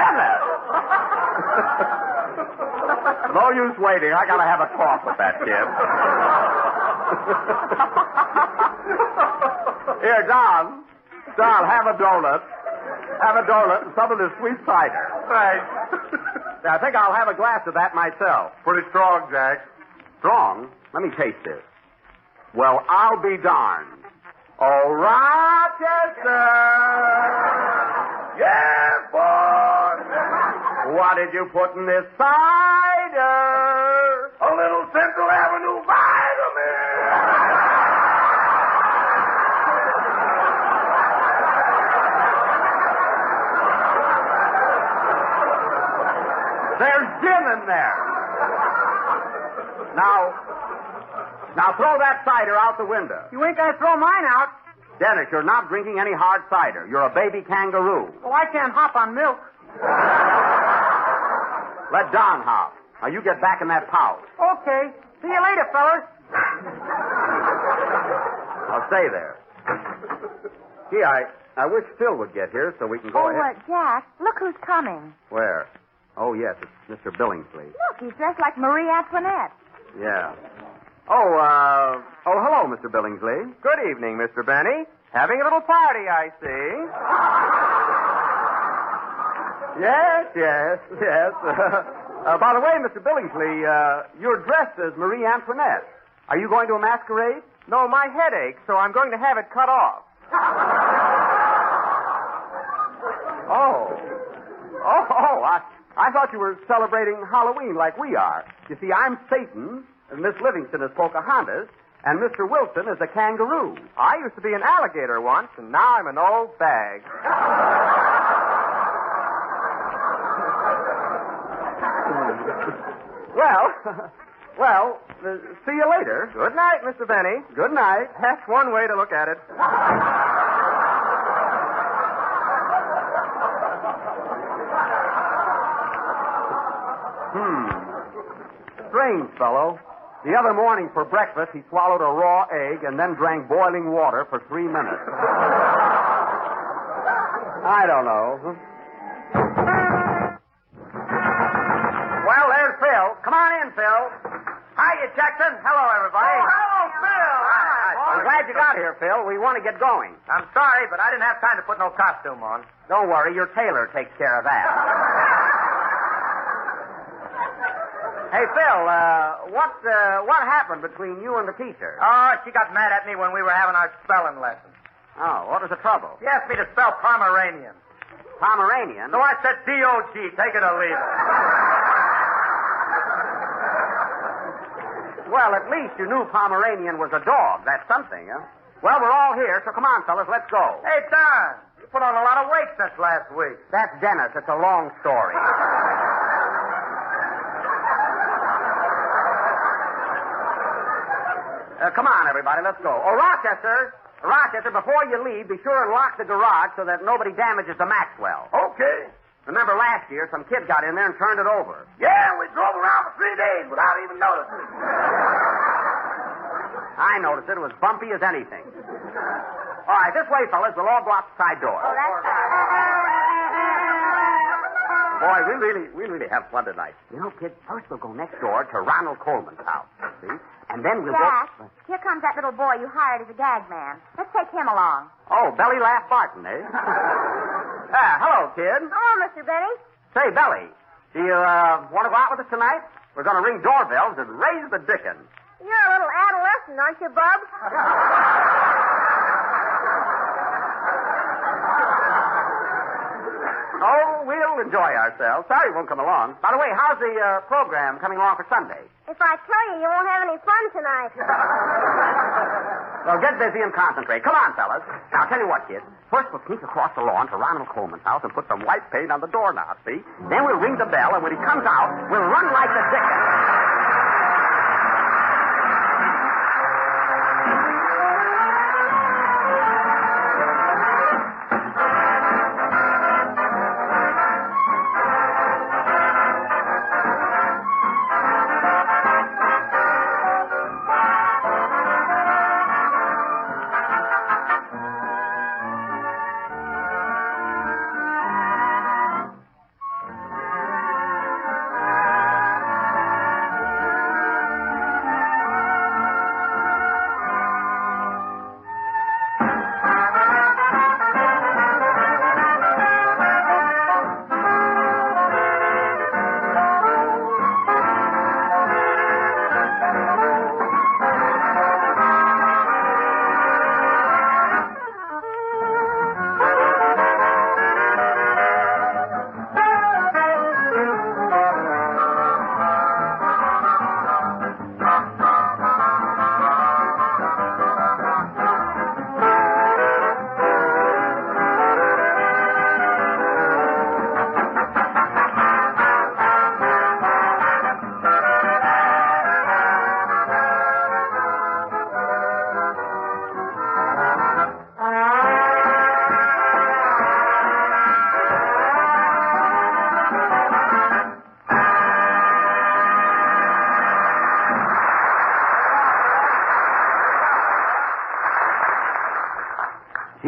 [SPEAKER 8] Dennis! No use waiting. I gotta have a talk with that kid. Here, Don. Don, have a donut. Have a donut and some of this sweet cider.
[SPEAKER 5] Thanks.
[SPEAKER 8] I think I'll have a glass of that myself.
[SPEAKER 5] Pretty strong, Jack.
[SPEAKER 8] Strong? Let me taste this. Well, I'll be darned. Oh, Rochester!
[SPEAKER 5] Yes, boy!
[SPEAKER 8] What did you put in this cider?
[SPEAKER 5] A little Central Avenue vitamin!
[SPEAKER 8] There's gin in there. Now throw that cider out the window.
[SPEAKER 6] You ain't gonna throw mine out.
[SPEAKER 8] Dennis, you're not drinking any hard cider. You're a baby kangaroo.
[SPEAKER 6] Well, I can't hop on milk.
[SPEAKER 8] Let Don hop. Now you get back in that pouch.
[SPEAKER 6] Okay. See you later, fellas.
[SPEAKER 8] I'll stay there. Gee, I wish Phil would get here so we can go ahead.
[SPEAKER 4] Jack, look who's coming.
[SPEAKER 8] Where? Oh, yes, it's Mr. Billingsley.
[SPEAKER 4] Look, he's dressed like Marie Antoinette.
[SPEAKER 8] Yeah. Oh, hello, Mr. Billingsley.
[SPEAKER 7] Good evening, Mr. Benny. Having a little party, I see.
[SPEAKER 8] Yes. By the way, Mr. Billingsley, you're dressed as Marie Antoinette. Are you going to a masquerade?
[SPEAKER 7] No, my head aches, so I'm going to have it cut off.
[SPEAKER 8] I thought you were celebrating Halloween like we are. You see, I'm Satan, and Miss Livingstone is Pocahontas, and Mr. Wilson is a kangaroo.
[SPEAKER 7] I used to be an alligator once, and now I'm an old bag.
[SPEAKER 8] Well, see you later.
[SPEAKER 7] Good night, Mr. Benny.
[SPEAKER 8] Good night.
[SPEAKER 7] That's one way to look at it.
[SPEAKER 8] Strange fellow. The other morning for breakfast, he swallowed a raw egg and then drank boiling water for 3 minutes. I don't know.
[SPEAKER 6] Well, there's Phil. Come on in, Phil. Hiya, Jackson. Hello, everybody.
[SPEAKER 5] Oh, hello, Phil.
[SPEAKER 8] I'm glad you got here, Phil. We want to get going.
[SPEAKER 6] I'm sorry, but I didn't have time to put no costume on.
[SPEAKER 8] Don't worry, your tailor takes care of that. Hey, Phil, what happened between you and the teacher?
[SPEAKER 6] Oh, she got mad at me when we were having our spelling lesson.
[SPEAKER 8] Oh, what was the trouble?
[SPEAKER 6] She asked me to spell Pomeranian.
[SPEAKER 8] Pomeranian?
[SPEAKER 6] So I said D-O-G, take it or leave it.
[SPEAKER 8] Well, at least you knew Pomeranian was a dog. That's something, huh? Well, we're all here, so come on, fellas, let's go.
[SPEAKER 6] Hey, Don, you put on a lot of weight since last week.
[SPEAKER 8] That's Dennis. It's a long story. Come on, everybody, let's go. Oh, Rochester, before you leave, be sure and lock the garage so that nobody damages the Maxwell.
[SPEAKER 5] Okay.
[SPEAKER 8] Remember last year, some kid got in there and turned it over.
[SPEAKER 5] Yeah, we drove around for 3 days without even noticing.
[SPEAKER 8] I noticed it. It was bumpy as anything. All right, this way, fellas. We'll all go out the side door.
[SPEAKER 4] Oh, that's
[SPEAKER 8] Boy, we really have fun tonight. You know, kid, first we'll go next door to Ronald Coleman's house, see? And then we'll
[SPEAKER 4] Jack,
[SPEAKER 8] go...
[SPEAKER 4] here comes that little boy you hired as a gag man. Let's take him along.
[SPEAKER 8] Oh, Belly Laugh Barton, eh? Hello, kid.
[SPEAKER 4] Hello, Mr. Benny.
[SPEAKER 8] Say, Belly, do you want to go out with us tonight? We're going to ring doorbells and raise the dickens.
[SPEAKER 4] You're a little adolescent, aren't you, Bub?
[SPEAKER 8] Oh, we'll enjoy ourselves. Sorry you won't come along. By the way, how's the program coming along for Sunday?
[SPEAKER 4] If I tell you, you won't have any fun tonight.
[SPEAKER 8] Well, get busy and concentrate. Come on, fellas. Now, I'll tell you what, kid. First, we'll sneak across the lawn to Ronald Coleman's house and put some white paint on the doorknob, see? Then we'll ring the bell, and when he comes out, we'll run like the dickens.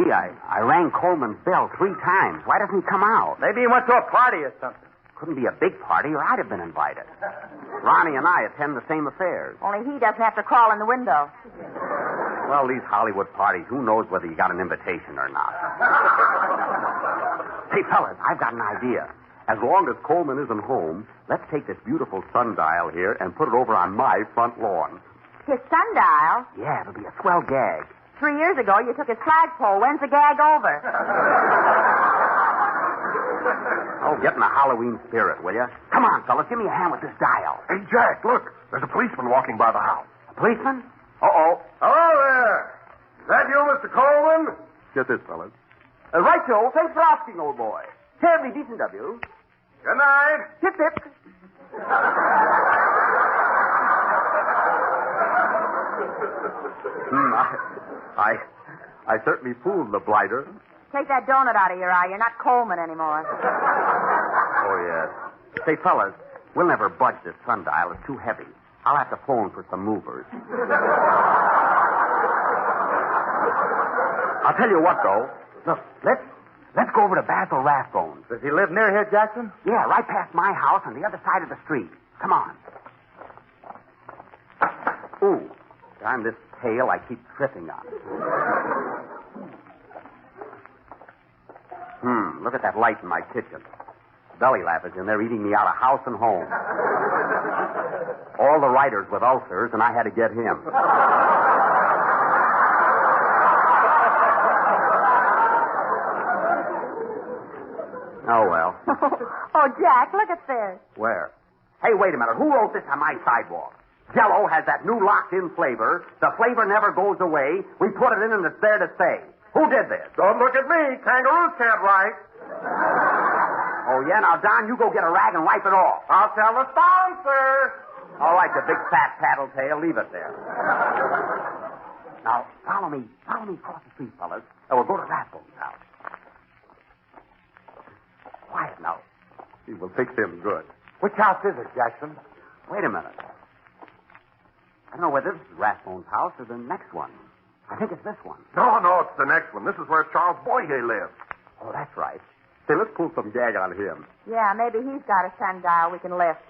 [SPEAKER 8] Gee, I rang Coleman's bell 3 times. Why doesn't he come out?
[SPEAKER 6] Maybe he went to a party or something.
[SPEAKER 8] Couldn't be a big party, or I'd have been invited. Ronnie and I attend the same affairs.
[SPEAKER 9] Only he doesn't have to crawl in the window.
[SPEAKER 8] Well, these Hollywood parties, who knows whether you got an invitation or not. Hey, fellas, I've got an idea. As long as Coleman isn't home, let's take this beautiful sundial here and put it over on my front lawn.
[SPEAKER 9] His sundial?
[SPEAKER 8] Yeah, it'll be a swell gag.
[SPEAKER 9] 3 years ago, you took his flagpole. When's the gag over?
[SPEAKER 8] Oh, get in the Halloween spirit, will you? Come on, fellas, give me a hand with this dial.
[SPEAKER 5] Hey, Jack, look. There's a policeman walking by the house.
[SPEAKER 8] A policeman? Uh-oh.
[SPEAKER 5] Hello there. Is that you, Mr. Coleman?
[SPEAKER 8] Get this, fellas. Right, Joe. Thanks for asking, old boy. Terribly decent of you.
[SPEAKER 5] Good night.
[SPEAKER 8] Hip, hip. I certainly fooled the blighter.
[SPEAKER 9] Take that donut out of your eye. You're not Coleman anymore.
[SPEAKER 8] Oh, yes. Say, fellas, we'll never budge this sundial. It's too heavy. I'll have to phone for some movers. I'll tell you what, though. Look, let's go over to Basil Rathbone's.
[SPEAKER 6] Does he live near here, Jackson?
[SPEAKER 8] Yeah, right past my house on the other side of the street. Come on. Ooh, darn this tail I keep tripping on. Look at that light in my kitchen. Belly Laugh is in there eating me out of house and home. All the writers with ulcers, and I had to get him. Oh, well.
[SPEAKER 9] Oh, Jack, look at this.
[SPEAKER 8] Where? Hey, wait a minute. Who wrote this on my sidewalk? Jell-O has that new locked-in flavor. The flavor never goes away. We put it in and it's there to stay. Who did this?
[SPEAKER 5] Don't look at me. Kangaroos can't write.
[SPEAKER 8] Oh, yeah? Now, Don, you go get a rag and wipe it off.
[SPEAKER 5] I'll tell the sponsor.
[SPEAKER 8] All right, you big fat tattletale. Leave it there. Now, follow me across the street, fellas, and we'll go to Rathbone's house. Quiet now. He will fix him good.
[SPEAKER 6] Which house is it, Jackson?
[SPEAKER 8] Wait a minute. I don't know whether this is Rathbone's house or the next one. I think it's this one.
[SPEAKER 5] No, it's the next one. This is where Charles Boyer lives.
[SPEAKER 8] Oh, that's right. Say, let's pull some gag on him.
[SPEAKER 9] Yeah, maybe he's got a sundial we can lift.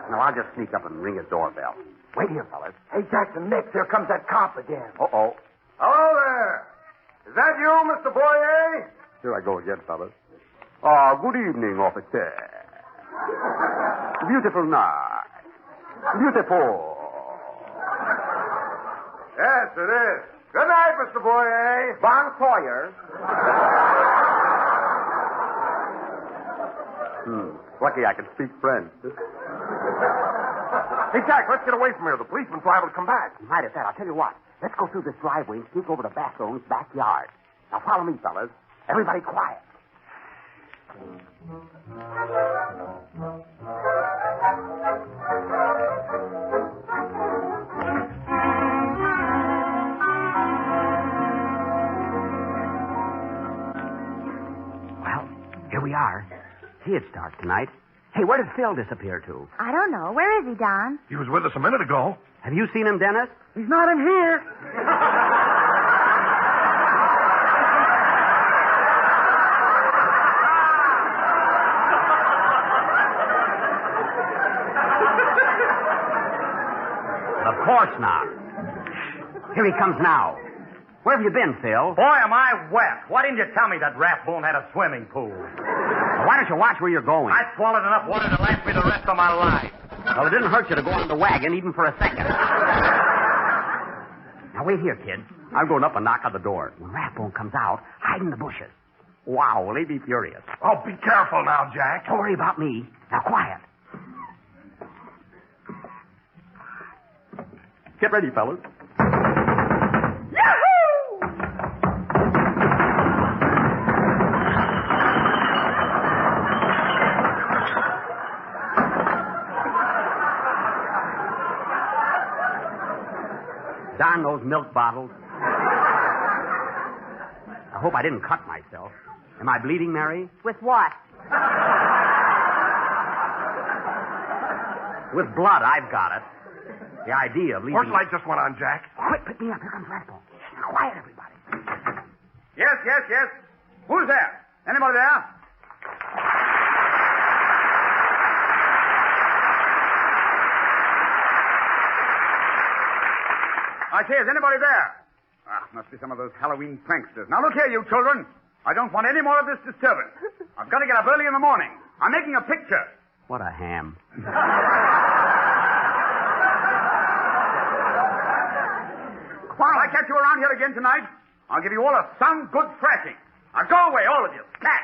[SPEAKER 8] No, I'll just sneak up and ring his doorbell. Wait here, fellas.
[SPEAKER 6] Hey, Jackson, Nick, here comes that cop again.
[SPEAKER 8] Uh-oh.
[SPEAKER 5] Hello there. Is that you, Mr. Boyer?
[SPEAKER 8] Here I go again, fellas. Ah, good evening, officer. Beautiful night. Beautiful.
[SPEAKER 5] Yes, it is. Good night, Mr. Boyer.
[SPEAKER 8] Bon Sawyer. Lucky I can speak French.
[SPEAKER 5] Hey, Jack, let's get away from here. The policeman's liable to come back.
[SPEAKER 8] Right at that. I'll tell you what. Let's go through this driveway and sneak over to Bathrone's backyard. Now, follow me, fellas. Everybody quiet. Well, here we are. See, it's dark tonight. Hey, where did Phil disappear to?
[SPEAKER 4] I don't know. Where is he, Don?
[SPEAKER 5] He was with us a minute ago.
[SPEAKER 8] Have you seen him, Dennis?
[SPEAKER 6] He's not in here.
[SPEAKER 8] Of course not. Here he comes now. Where have you been, Phil?
[SPEAKER 6] Boy, am I wet. Why didn't you tell me that Rathbone had a swimming pool?
[SPEAKER 8] Well, why don't you watch where you're going?
[SPEAKER 6] I swallowed enough water to last me the rest of my life.
[SPEAKER 8] Well, it didn't hurt you to go on the wagon even for a second. Now, wait here, kid. I'm going up and knock on the door. When Rathbone comes out, hide in the bushes. Wow, will he be furious?
[SPEAKER 5] Oh, be careful now, Jack.
[SPEAKER 8] Don't worry about me. Now, quiet. Get ready, fellas. Darn those milk bottles. I hope I didn't cut myself. Am I bleeding, Mary?
[SPEAKER 9] With what?
[SPEAKER 8] With blood, I've got it. The idea of leaving...
[SPEAKER 5] Horse light just went on, Jack.
[SPEAKER 8] Quick, pick me up. Here comes Rathbone. Now, quiet, everybody.
[SPEAKER 6] yes. Who's there? Anybody there? I say, is anybody there? Must be some of those Halloween pranksters. Now, look here, you children. I don't want any more of this disturbance. I've got to get up early in the morning. I'm making a picture.
[SPEAKER 3] What a ham.
[SPEAKER 6] Quiet. If I catch you around here again tonight, I'll give you all a sound good thrashing. Now, go away, all of you. Smack!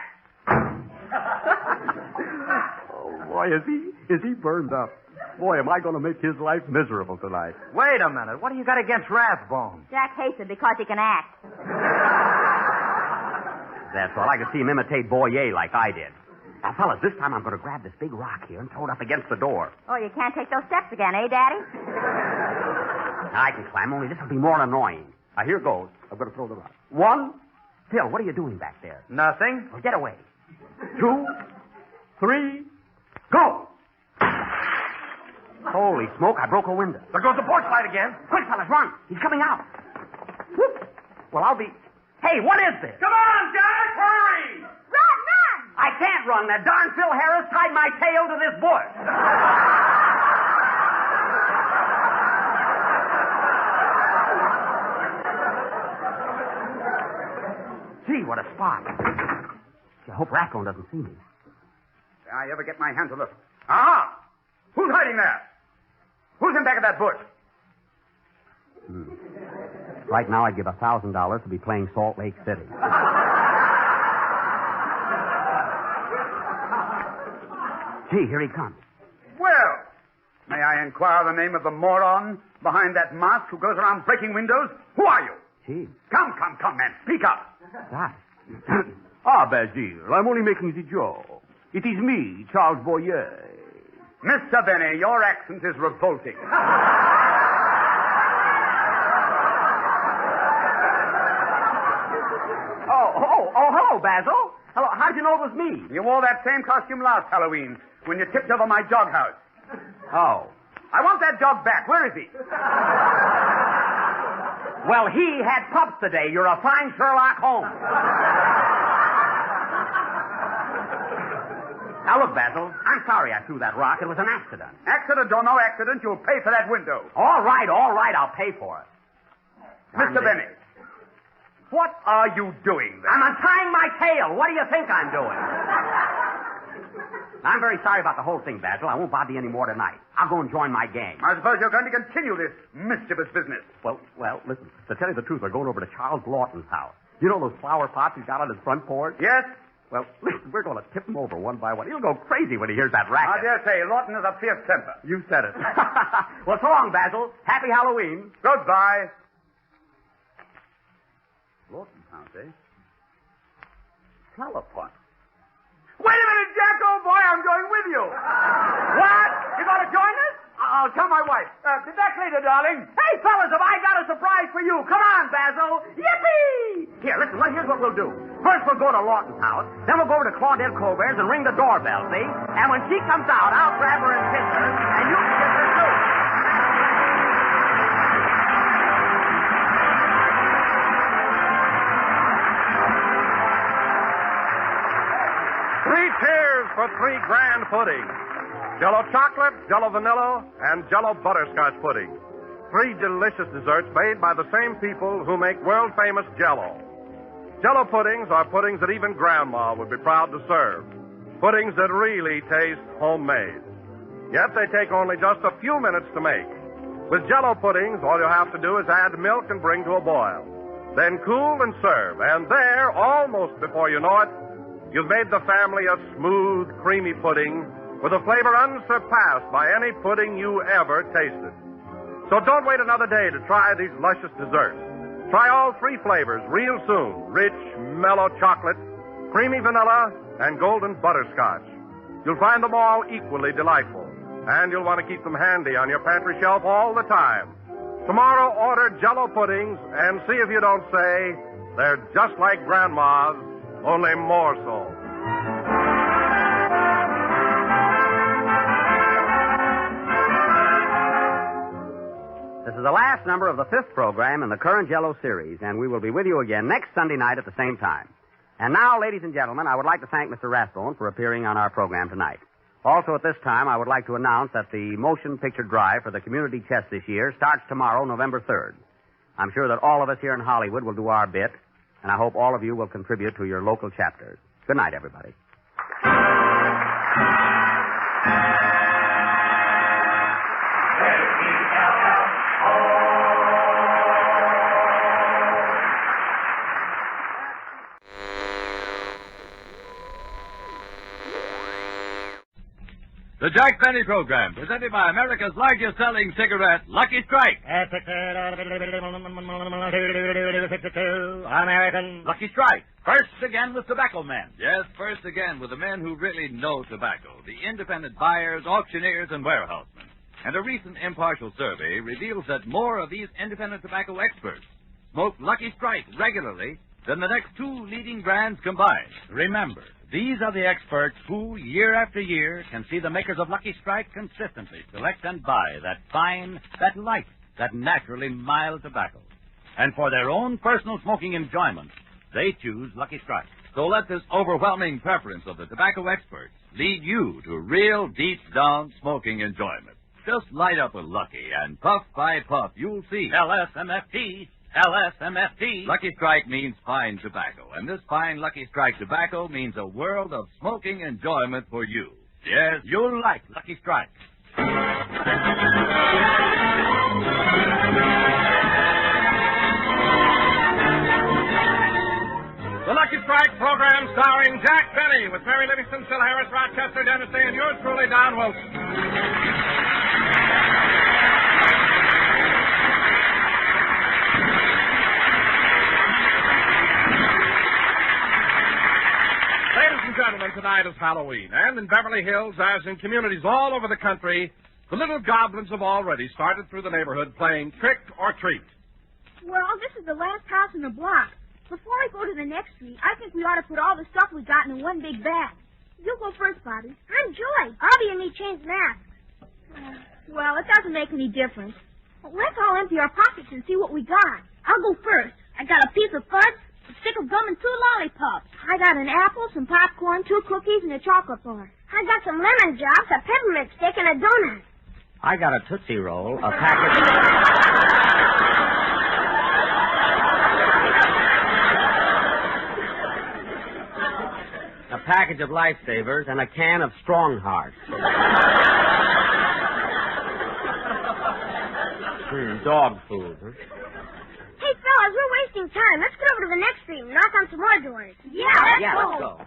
[SPEAKER 7] Oh, boy, is he burned up. Boy, am I going to make his life miserable tonight.
[SPEAKER 10] Wait a minute. What do you got against Rathbone?
[SPEAKER 9] Jack hates him because he can act.
[SPEAKER 3] That's all. I could see him imitate Boyer like I did. Now, fellas, this time I'm going to grab this big rock here and throw it up against the door.
[SPEAKER 9] Oh, you can't take those steps again, eh, Daddy?
[SPEAKER 3] I can climb, only this will be more annoying. Now, here goes. I'm going to throw the rock. 1. Phil, what are you doing back there?
[SPEAKER 10] Nothing.
[SPEAKER 3] Well, get away. 2, 3, go! Holy smoke, I broke a window.
[SPEAKER 10] There goes the porch light again.
[SPEAKER 3] Quick, fellas, run. He's coming out. Whoop. Well, I'll be... Hey, what is this?
[SPEAKER 6] Come on, Jack, hurry!
[SPEAKER 9] Run!
[SPEAKER 3] I can't run. That darn Phil Harris tied my tail to this bush. Gee, what a spot. I hope Raccoon doesn't see me.
[SPEAKER 6] Did I ever get my hand to look? Aha! Who's hiding there? Who's in back of that bush?
[SPEAKER 3] Right now, I'd give $1,000 to be playing Salt Lake City. Gee, here he comes.
[SPEAKER 6] Well, may I inquire the name of the moron behind that mask who goes around breaking windows? Who are you?
[SPEAKER 3] Gee.
[SPEAKER 6] Come, man. Speak up.
[SPEAKER 3] Gosh.
[SPEAKER 7] Basil, I'm only making the joke. It is me, Charles Boyer.
[SPEAKER 6] Mr. Benny, your accent is revolting.
[SPEAKER 3] Oh, hello, Basil. Hello, how'd you know it was me?
[SPEAKER 6] You wore that same costume last Halloween when you tipped over my doghouse.
[SPEAKER 3] Oh.
[SPEAKER 6] I want that dog back. Where is he?
[SPEAKER 3] Well, he had pups today. You're a fine Sherlock Holmes. Now, look, Basil, I'm sorry I threw that rock. It was an accident.
[SPEAKER 6] Accident or no accident, you'll pay for that window.
[SPEAKER 3] All right, I'll pay for it.
[SPEAKER 6] Mr. Benny, what are you doing there?
[SPEAKER 3] I'm untying my tail. What do you think I'm doing? I'm very sorry about the whole thing, Basil. I won't bother you any more tonight. I'll go and join my gang.
[SPEAKER 6] I suppose you're going to continue this mischievous business.
[SPEAKER 7] Well, listen, to tell you the truth, we're going over to Charles Lawton's house. You know those flower pots he's got on his front porch?
[SPEAKER 6] Yes?
[SPEAKER 7] Well, listen, we're going to tip him over one by one. He'll go crazy when he hears that racket.
[SPEAKER 6] I dare say, Lawton has a fierce temper.
[SPEAKER 7] You said it.
[SPEAKER 3] Well, so long, Basil. Happy Halloween.
[SPEAKER 6] Goodbye. Lawton's house, eh? Flower pot. Wait a minute, Jack, old boy, I'm going with you. What? You going to join us? I'll tell my wife. Did that later, darling?
[SPEAKER 3] Hey, fellas, have I got a surprise for you? Come on, Basil. Yippee! Here, listen, here's what we'll do. First, we'll go to Lawton's house. Then we'll go over to Claudette Colbert's and ring the doorbell, see? And when she comes out, I'll grab her and kiss her, and you can kiss her, too.
[SPEAKER 1] Three cheers for 3 grand puddings. Jello chocolate, Jello vanilla, and Jello butterscotch pudding. 3 delicious desserts made by the same people who make world-famous Jello. Jello puddings are puddings that even Grandma would be proud to serve. Puddings that really taste homemade. Yet they take only just a few minutes to make. With Jello puddings, all you have to do is add milk and bring to a boil. Then cool and serve. And there, almost before you know it, you've made the family a smooth, creamy pudding with a flavor unsurpassed by any pudding you ever tasted. So don't wait another day to try these luscious desserts. Try all 3 flavors real soon. Rich, mellow chocolate, creamy vanilla, and golden butterscotch. You'll find them all equally delightful. And you'll want to keep them handy on your pantry shelf all the time. Tomorrow, order Jello puddings and see if you don't say they're just like Grandma's, only more so.
[SPEAKER 3] This is the last number of the 5th program in the current Jello series, and we will be with you again next Sunday night at the same time. And now, ladies and gentlemen, I would like to thank Mr. Rathbone for appearing on our program tonight. Also, at this time, I would like to announce that the motion picture drive for the community chest this year starts tomorrow, November 3rd. I'm sure that all of us here in Hollywood will do our bit, and I hope all of you will contribute to your local chapters. Good night, everybody.
[SPEAKER 11] The Jack Benny Program, presented by America's largest selling cigarette, Lucky Strike.
[SPEAKER 12] American
[SPEAKER 11] Lucky Strike. First again with tobacco men. Yes, first again with the men who really know tobacco. The independent buyers, auctioneers, and warehousemen. And a recent impartial survey reveals that more of these independent tobacco experts smoke Lucky Strike regularly than the next 2 leading brands combined. Remember, these are the experts who, year after year, can see the makers of Lucky Strike consistently select and buy that fine, that light, that naturally mild tobacco. And for their own personal smoking enjoyment, they choose Lucky Strike. So let this overwhelming preference of the tobacco experts lead you to real deep-down smoking enjoyment. Just light up a Lucky, and puff by puff, you'll see LSMFT. LSMFT. Lucky Strike means fine tobacco, and this fine Lucky Strike tobacco means a world of smoking enjoyment for you. Yes, you'll like Lucky Strike.
[SPEAKER 1] The Lucky Strike program starring Jack Benny with Mary Livingstone, Phil Harris, Rochester, Dennis Day, and yours truly, Don Wilson. Gentlemen, tonight is Halloween, and in Beverly Hills, as in communities all over the country, the little goblins have already started through the neighborhood playing trick or treat.
[SPEAKER 13] Well, this is the last house in the block. Before we go to the next street, I think we ought to put all the stuff we got in one big bag. You go first, Bobby. I'm Joy. I'll be in me change masks. Well, it doesn't make any difference. Let's all empty our pockets and see what we got. I'll go first. I got a piece of fudge, a stick of gum, and 2 lollipops. I got an apple, some popcorn, 2 cookies, and a chocolate bar. I got some lemon drops, a peppermint stick, and a donut.
[SPEAKER 3] I got a Tootsie Roll, a package... a package of Lifesavers, and a can of Strong Heart. Dog food, huh?
[SPEAKER 13] Hey, fellas, we're wasting time. Let's get over to the next street and knock on some more doors. Yeah, let's go.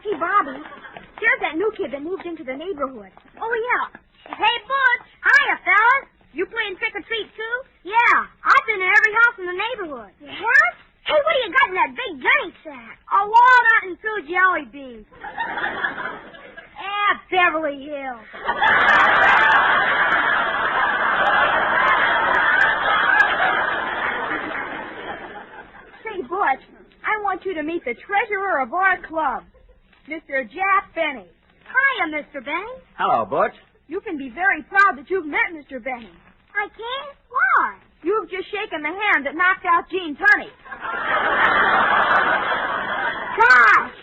[SPEAKER 13] Hey, Bobby, there's that new kid that moved into the neighborhood. Oh, yeah. Hey, Butch. Hiya, fellas. You playing trick or treat, too? Yeah. I've been in every house in the neighborhood. You have? Hey, what do you got in that big gunny sack? A walnut and 2 jelly beans. Beverly Hills. Say, Butch, I want you to meet the treasurer of our club, Mr. Jack Benny. Hiya, Mr. Benny.
[SPEAKER 3] Hello, Butch.
[SPEAKER 13] You can be very proud that you've met Mr. Benny. I can? Why? You've just shaken the hand that knocked out Gene Tunney. Gosh!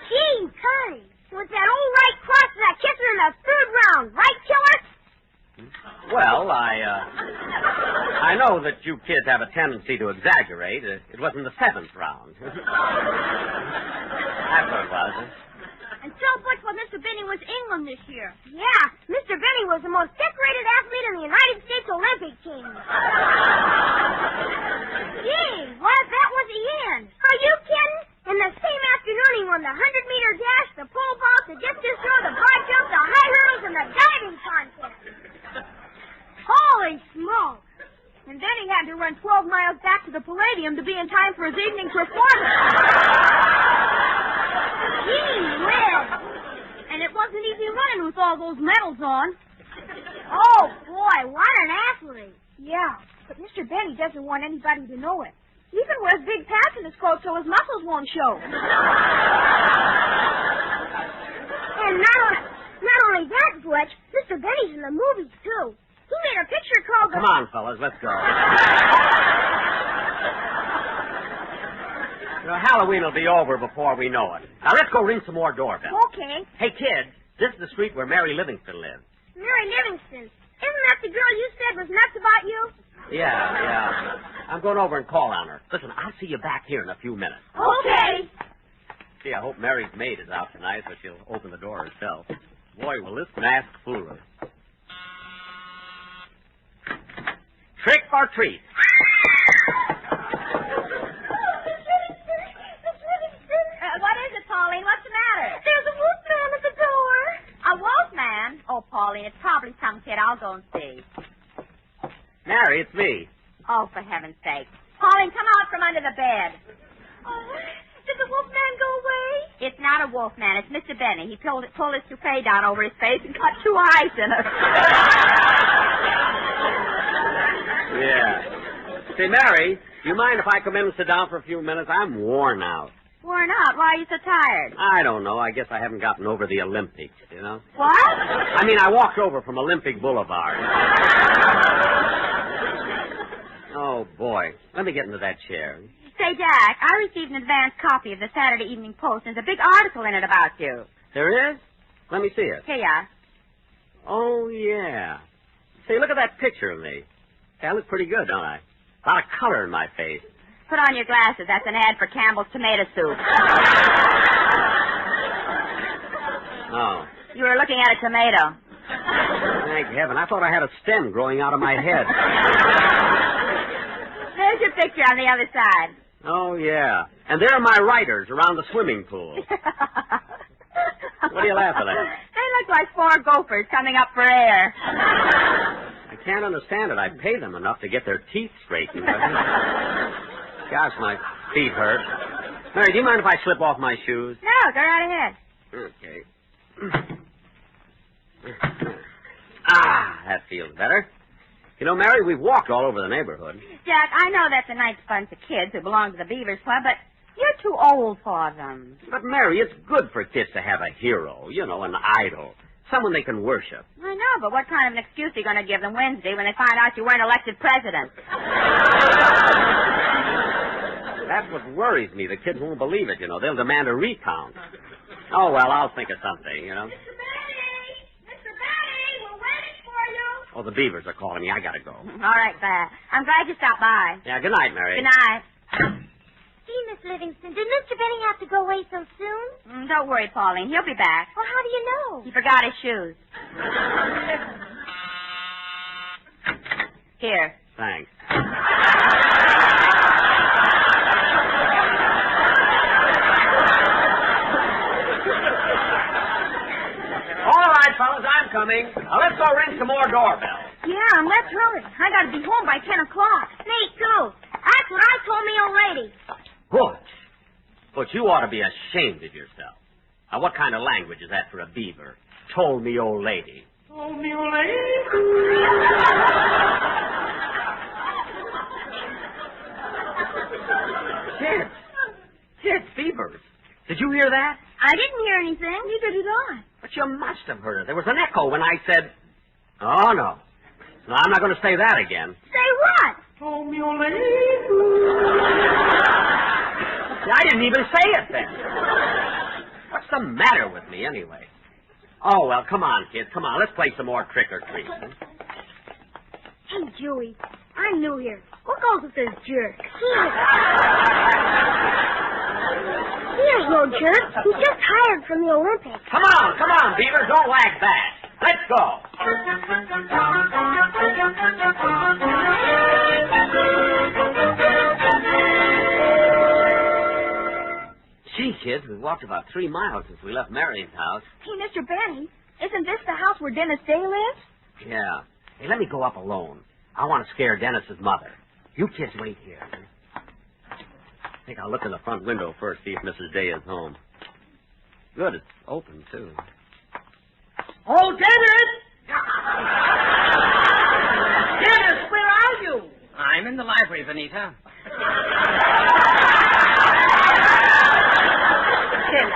[SPEAKER 13] Gene Tunney! With that old right cross and that kissing in the 3rd round, right, killer?
[SPEAKER 3] Well, I know that you kids have a tendency to exaggerate. It was in the 7th round. That's what it was.
[SPEAKER 13] And so, Butch, well, Mr. Benny was England this year. Yeah, Mr. Benny was the most decorated athlete in the United States Olympic team. Gee, what if that was the end? Are you kidding? And the same afternoon, he won the 100-meter dash, the pole vault, the discus throw, the bar jump, the high hurdles, and the diving contest. Holy smoke! And then he had to run 12 miles back to the Palladium to be in time for his evening performance. Gee whiz! And it wasn't easy running with all those medals on. Oh, boy, what an athlete. Yeah, but Mr. Benny doesn't want anybody to know it. He even wears big pants in his coat so his muscles won't show. And not only that, Butch, Mr. Benny's in the movies, too. He made a picture called
[SPEAKER 3] Come on, fellas, let's go. Halloween will be over before we know it. Now, let's go ring some more doorbells.
[SPEAKER 13] Okay.
[SPEAKER 3] Hey, kids, this is the street where Mary Livingstone lives.
[SPEAKER 13] Mary Livingstone. Isn't that the girl you said was nuts about you?
[SPEAKER 3] Yeah. I'm going over and call on her. Listen, I'll see you back here in a few minutes.
[SPEAKER 13] Okay.
[SPEAKER 3] Gee, I hope Mary's maid is out tonight so she'll open the door herself. Boy, will this mask fool her. Trick or treat?
[SPEAKER 9] What is it, Pauline? What's the matter?
[SPEAKER 13] There's a wolfman at the door.
[SPEAKER 9] A wolfman? Oh, Pauline, it's probably some kid. I'll go and see.
[SPEAKER 3] Mary, it's me.
[SPEAKER 9] Oh, for heaven's sake. Pauline, come out from under the bed.
[SPEAKER 13] Oh, did the wolfman go away?
[SPEAKER 9] It's not a wolfman. It's Mr. Benny. He pulled his toupee down over his face and cut 2 eyes in it.
[SPEAKER 3] Yeah. Say, Mary, do you mind if I come in and sit down for a few minutes? I'm worn out.
[SPEAKER 9] Worn out? Why are you so tired?
[SPEAKER 3] I don't know. I guess I haven't gotten over the Olympics, you know?
[SPEAKER 9] What?
[SPEAKER 3] I mean, I walked over from Olympic Boulevard. Oh, boy. Let me get into that chair.
[SPEAKER 9] Say, Jack, I received an advance copy of the Saturday Evening Post, and there's a big article in it about you.
[SPEAKER 3] There is? Let me see it.
[SPEAKER 9] Here you are.
[SPEAKER 3] Oh, yeah. Say, look at that picture of me. Hey, I look pretty good, don't I? A lot of color in my face.
[SPEAKER 9] Put on your glasses. That's an ad for Campbell's tomato soup.
[SPEAKER 3] Oh.
[SPEAKER 9] You were looking at a tomato.
[SPEAKER 3] Thank heaven. I thought I had a stem growing out of my head.
[SPEAKER 9] There's your picture on the other side.
[SPEAKER 3] Oh, yeah. And there are my writers around the swimming pool. What are you laughing at?
[SPEAKER 9] They look like 4 gophers coming up for air.
[SPEAKER 3] I can't understand it. I pay them enough to get their teeth straightened. Gosh, my feet hurt. Mary, do you mind if I slip off my shoes?
[SPEAKER 9] No, go right ahead.
[SPEAKER 3] Okay. That feels better. You know, Mary, we've walked all over the neighborhood.
[SPEAKER 9] Jack, I know that's a nice bunch of kids who belong to the Beavers Club, but you're too old for them.
[SPEAKER 3] But, Mary, it's good for kids to have a hero, you know, an idol. Someone they can worship.
[SPEAKER 9] I know, but what kind of an excuse are you going to give them Wednesday when they find out you weren't elected president?
[SPEAKER 3] That's what worries me. The kids won't believe it, you know. They'll demand a recount. Oh, well, I'll think of something, you know.
[SPEAKER 13] Mr. Benny, we're waiting for you.
[SPEAKER 3] Oh, the Beavers are calling me. I gotta go.
[SPEAKER 9] All right, bye. I'm glad you stopped by.
[SPEAKER 3] Yeah, good night, Mary.
[SPEAKER 9] Good night.
[SPEAKER 13] Gee, Miss Livingstone, did Mr. Benny have to go away so soon?
[SPEAKER 9] Don't worry, Pauline. He'll be back.
[SPEAKER 13] Well, how do you know?
[SPEAKER 9] He forgot his shoes. Here.
[SPEAKER 3] Thanks. All right, fellas, I'm coming. Now, let's go ring some more doorbells.
[SPEAKER 13] Yeah, and let's hurry. I gotta be home by 10 o'clock. Me, too. That's what I told me old lady.
[SPEAKER 3] But you ought to be ashamed of yourself. Now, what kind of language is that for a beaver? Told me, old lady.
[SPEAKER 2] Told me, old lady.
[SPEAKER 3] Kids, beavers. Did you hear that?
[SPEAKER 13] I didn't hear anything. Neither did I.
[SPEAKER 3] But you must have heard it. There was an echo when I said, oh, no. No, I'm not going to say that again.
[SPEAKER 13] Say what?
[SPEAKER 2] Told me, old lady.
[SPEAKER 3] I didn't even say it then. What's the matter with me, anyway? Oh, well, come on, kids. Come on. Let's play some more trick or treat.
[SPEAKER 13] Hey, Joey, I'm new here. What goes with this jerk? He ain't no jerk. He's just hired from the Olympics.
[SPEAKER 3] Come on, Beaver. Don't lag back. Let's go. Gee, kids, we've walked about 3 miles since we left Mary's house.
[SPEAKER 13] Hey, Mr. Benny, isn't this the house where Dennis Day lives?
[SPEAKER 3] Yeah. Hey, let me go up alone. I want to scare Dennis's mother. You kids wait here. I think I'll look in the front window first, see if Mrs. Day is home. Good, it's open, too.
[SPEAKER 2] Oh, Dennis! Dennis, where are you?
[SPEAKER 12] I'm in the library, Benita.
[SPEAKER 2] Dennis,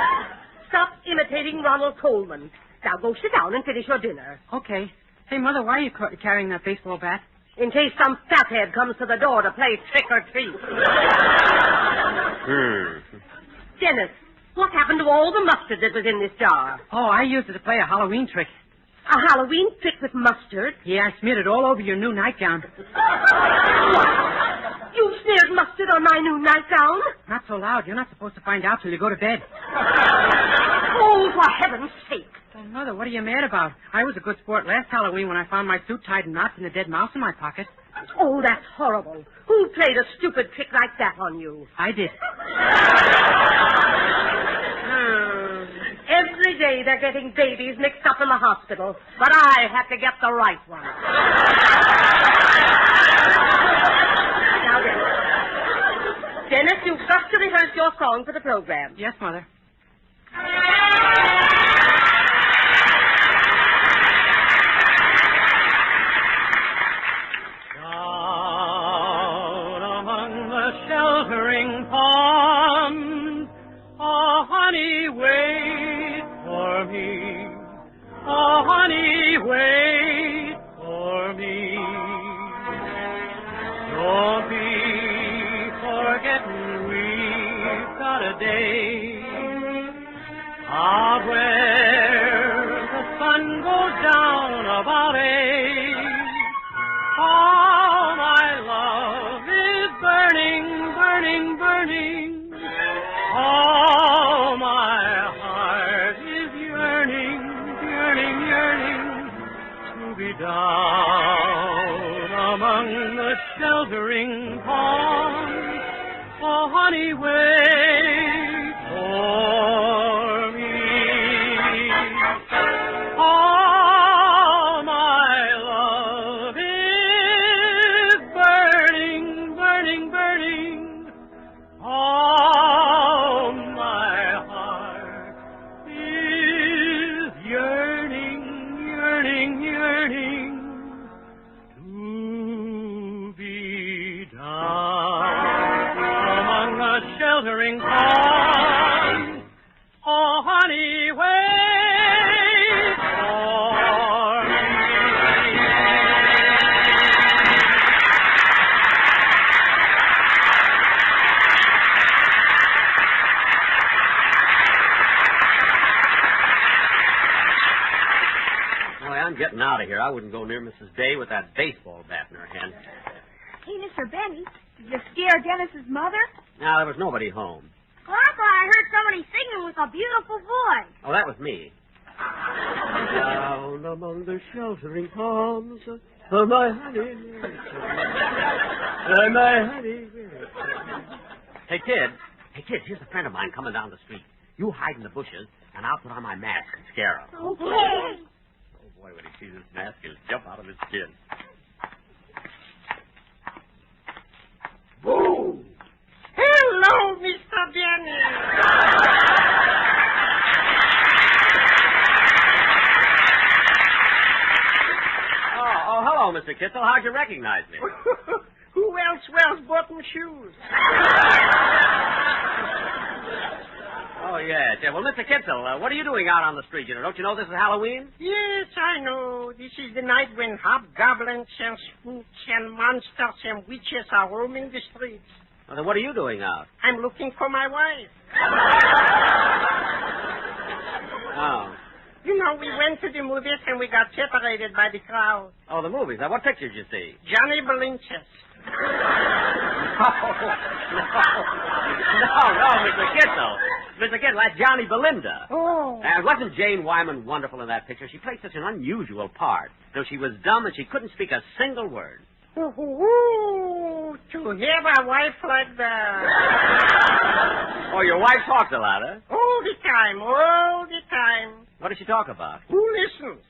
[SPEAKER 2] stop imitating Ronald Coleman. Now go sit down and finish your dinner.
[SPEAKER 12] Okay.
[SPEAKER 14] Hey, Mother, why are you carrying that baseball bat?
[SPEAKER 15] In case some fathead comes to the door to play trick or treat. Dennis, what happened to all the mustard that was in this jar?
[SPEAKER 14] Oh, I used it to play a Halloween trick.
[SPEAKER 15] A Halloween trick with mustard?
[SPEAKER 14] Yeah, I smeared it all over your new nightgown.
[SPEAKER 15] You smeared mustard on my new nightgown?
[SPEAKER 14] Not so loud. You're not supposed to find out till you go to bed.
[SPEAKER 15] Oh, for heaven's sake.
[SPEAKER 14] Well, Mother, what are you mad about? I was a good sport last Halloween when I found my suit tied in knots and a dead mouse in my pocket.
[SPEAKER 15] Oh, that's horrible. Who played a stupid trick like that on you?
[SPEAKER 14] I did.
[SPEAKER 15] Every day they're getting babies mixed up in the hospital, but I have to get the right one. Now, Dennis, you've got to rehearse your song for the program.
[SPEAKER 14] Yes, Mother.
[SPEAKER 2] Down among the sheltering palms, oh, honey, wait for me. Oh, honey, wait for me. Don't be forgetting we've got a day out where the sun goes down about 8. Oh, my love is burning, burning, burning. Oh, my heart is yearning, yearning, yearning to be down among the sheltering palms. Oh, honey, wait for me. Oh, my love is burning, burning, burning. Oh, my heart is yearning, yearning, yearning to be down among the sheltering palms. Oh, honey, wait for me.
[SPEAKER 3] Boy, I'm getting out of here. I wouldn't go near Mrs. Day with that baseball bat in her hand.
[SPEAKER 13] Hey, Mr. Benny, did you scare Dennis's mother?
[SPEAKER 3] Now, there was nobody home.
[SPEAKER 13] Well, I thought I heard somebody singing with a beautiful voice.
[SPEAKER 3] Oh, that was me. Down among the sheltering palms of my honey. My honey. Hey, kid, here's a friend of mine coming down the street. You hide in the bushes, and I'll put on my mask and scare him.
[SPEAKER 13] Okay.
[SPEAKER 3] Oh, boy, when he sees this mask, he'll jump out of his skin.
[SPEAKER 15] Boom! Hello, Mr. Benny.
[SPEAKER 3] Oh, hello, Mr. Kitzel. How'd you recognize me?
[SPEAKER 15] Who else wears button shoes?
[SPEAKER 3] Oh, yes. Yeah, well, Mr. Kitzel, what are you doing out on the street? Don't you know this is Halloween?
[SPEAKER 15] Yes, I know. This is the night when hobgoblins and spooks and monsters and witches are roaming the streets.
[SPEAKER 3] Well, then what are you doing out?
[SPEAKER 15] I'm looking for my wife.
[SPEAKER 3] Oh.
[SPEAKER 15] You know, we went to the movies and we got separated by the crowd.
[SPEAKER 3] Oh, the movies. Now, what pictures did you see?
[SPEAKER 15] Johnny Belinches.
[SPEAKER 3] No, Mr. Kitzel. Mr. Kitzel, that's Johnny Belinda.
[SPEAKER 15] Oh.
[SPEAKER 3] And wasn't Jane Wyman wonderful in that picture? She played such an unusual part. Though she was dumb and she couldn't speak a single word.
[SPEAKER 15] Ooh, to have a wife like that.
[SPEAKER 3] Oh, your wife talks a lot, huh?
[SPEAKER 15] All the time, all the time.
[SPEAKER 3] What does she talk about?
[SPEAKER 15] Who listens?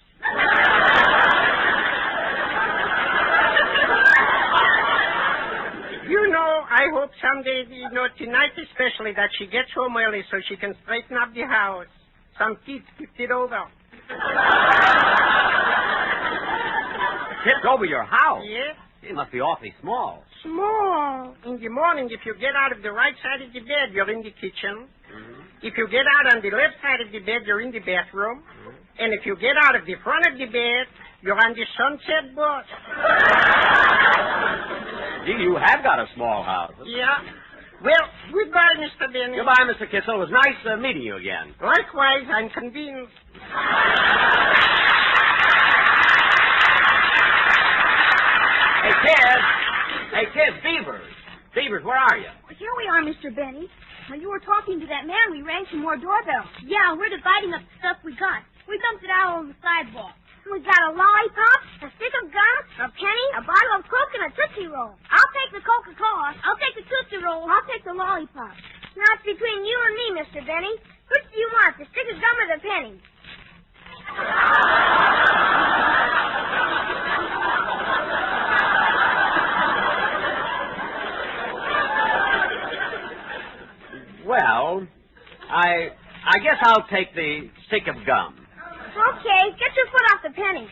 [SPEAKER 15] You know, I hope someday, tonight especially, that she gets home early so she can straighten up the house. Some kids tipped it over.
[SPEAKER 3] Tipped over your house?
[SPEAKER 15] Yes.
[SPEAKER 3] It must be awfully small.
[SPEAKER 15] Small. In the morning, if you get out of the right side of the bed, you're in the kitchen. Mm-hmm. If you get out on the left side of the bed, you're in the bathroom. Mm-hmm. And if you get out of the front of the bed, You're on the Sunset Bus.
[SPEAKER 3] Gee, you have got a small house.
[SPEAKER 15] Yeah. Well, goodbye, Mr. Benny.
[SPEAKER 3] Goodbye, Mr. Kissel. It was nice meeting you again.
[SPEAKER 15] Likewise, I'm convinced.
[SPEAKER 3] Hey, kids, Beavers. Beavers, where are you?
[SPEAKER 13] Well, here we are, Mr. Benny. When you were talking to that man, we rang some more doorbells. Yeah, we're dividing up the stuff we got. We dumped it out on the sidewalk. We got a lollipop, a stick of gum, a penny, a bottle of Coke, and a Tootsie Roll. I'll take the Coca-Cola. I'll take the Tootsie Roll. I'll take the lollipop. Now it's between you and me, Mr. Benny. Which do you want, the stick of gum or the penny?
[SPEAKER 3] Well, I guess I'll take the stick of gum.
[SPEAKER 13] Okay, get your foot off the penny.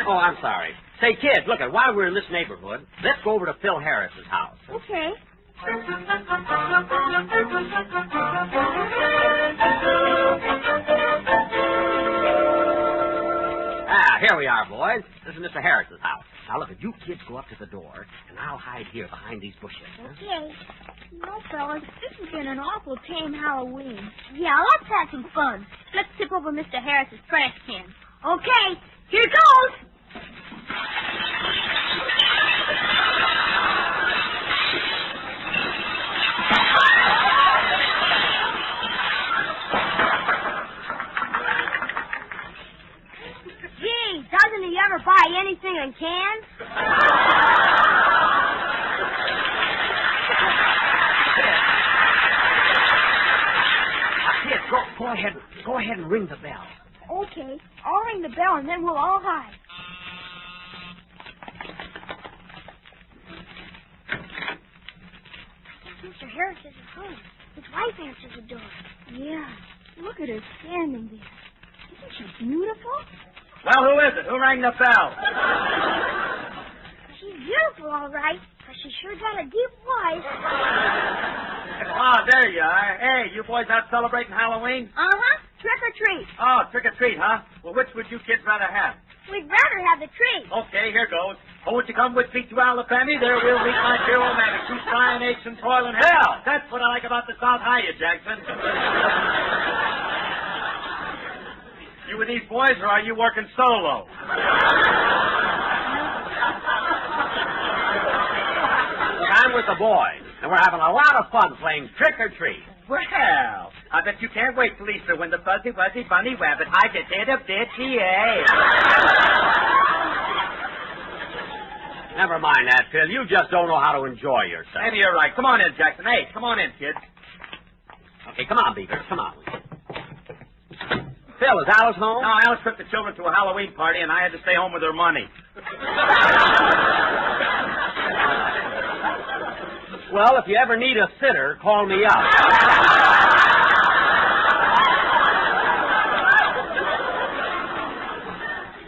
[SPEAKER 3] Oh, I'm sorry. Say, kids, look, while we're in this neighborhood, let's go over to Phil Harris's house.
[SPEAKER 13] Okay.
[SPEAKER 3] Here we are, boys. This is Mr. Harris's house. Now, look, you kids go up to the door, and I'll hide here behind these bushes.
[SPEAKER 13] Okay. No, fellas, this has been an awful tame Halloween. Yeah, let's have some fun. Let's tip over Mr. Harris's trash can. Okay, here goes. Gee, doesn't he ever buy anything in cans?
[SPEAKER 3] Go ahead and ring the bell.
[SPEAKER 13] Okay, I'll ring the bell and then we'll all hide. Mr. Harris is at home. His wife answers the door. Yeah, look at her standing there. Isn't she beautiful?
[SPEAKER 10] Well, who is it? Who rang the bell?
[SPEAKER 13] She's beautiful, all right, but she sure got a deep voice.
[SPEAKER 10] Oh, there you are. Hey, you boys out celebrating Halloween?
[SPEAKER 13] Uh-huh. Trick or treat.
[SPEAKER 10] Oh, trick or treat, huh? Well, which would you kids rather have?
[SPEAKER 13] We'd rather have the treat.
[SPEAKER 10] Okay, here goes. Oh, would you come with me to Alabama? There we'll meet my dear old man who's crying, aches, and toiling hell. That's what I like about the South High, Jackson. You with these boys, or are you working solo?
[SPEAKER 3] I'm with the boys, and we're having a lot of fun playing trick or treat.
[SPEAKER 10] Well, I bet you can't wait till Easter when the fuzzy, wuzzy, bunny rabbit hides its head up there,
[SPEAKER 3] Never mind that, Phil. You just don't know how to enjoy yourself.
[SPEAKER 10] Maybe you're right. Come on in, Jackson. Hey, come on in, kids.
[SPEAKER 3] Okay, come on, Beavers. Come on. Phil, is Alice home?
[SPEAKER 10] No, Alice took the children to a Halloween party, and I had to stay home with her money.
[SPEAKER 3] Well, if you ever need a sitter, call me up.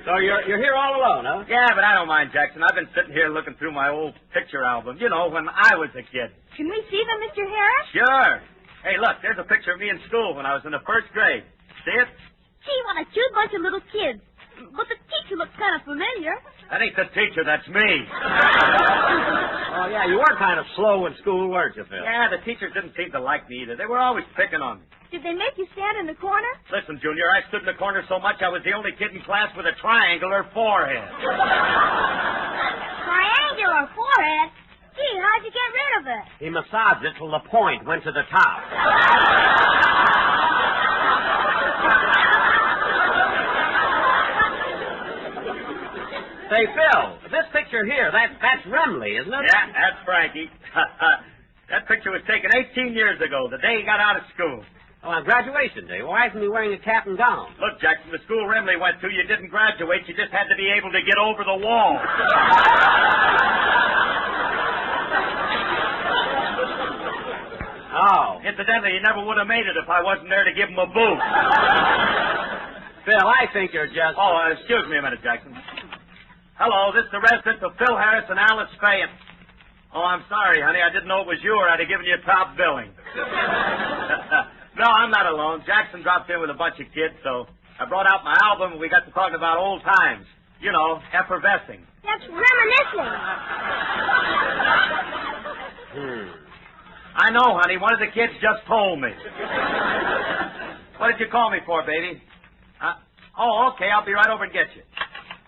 [SPEAKER 3] So you're here all alone, huh?
[SPEAKER 10] Yeah, but I don't mind, Jackson. I've been sitting here looking through my old picture album, you know, when I was a kid.
[SPEAKER 13] Can we see them, Mr. Harris?
[SPEAKER 10] Sure. Hey, look, there's a picture of me in school when I was in the first grade. See it?
[SPEAKER 13] Gee, what a cute bunch of little kids. But the teacher looks kind of familiar.
[SPEAKER 10] That ain't the teacher, that's me.
[SPEAKER 3] Oh, yeah, you were kind of slow in school, weren't you, Phil?
[SPEAKER 10] Yeah, the teachers didn't seem to like me either. They were always picking on me.
[SPEAKER 13] Did they make you stand in the corner?
[SPEAKER 10] Listen, Junior, I stood in the corner so much I was the only kid in class with a triangular forehead.
[SPEAKER 13] Triangular forehead? Gee, how'd you get rid of it?
[SPEAKER 3] He massaged it till the point went to the top. Say, Phil, this picture here, that's Remley, isn't it?
[SPEAKER 10] Yeah, that's Frankie. That picture was taken 18 years ago, the day he got out of school.
[SPEAKER 3] Oh, on graduation day. Why isn't he wearing a cap and gown?
[SPEAKER 10] Look, Jackson, the school Remley went to, you didn't graduate. You just had to be able to get over the wall.
[SPEAKER 3] Oh.
[SPEAKER 10] Incidentally, he never would have made it if I wasn't there to give him a boot.
[SPEAKER 3] Phil, I think you're just...
[SPEAKER 10] Oh, excuse me a minute, Jackson. Hello, this is the residence of Phil Harris and Alice Fay. Oh, I'm sorry, honey. I didn't know it was you, or I'd have given you top billing. No, I'm not alone. Jackson dropped in with a bunch of kids, so I brought out my album and we got to talking about old times. You know, effervescing.
[SPEAKER 13] That's reminiscing.
[SPEAKER 10] I know, honey. One of the kids just told me. What did you call me for, baby? Oh, okay. I'll be right over and get you.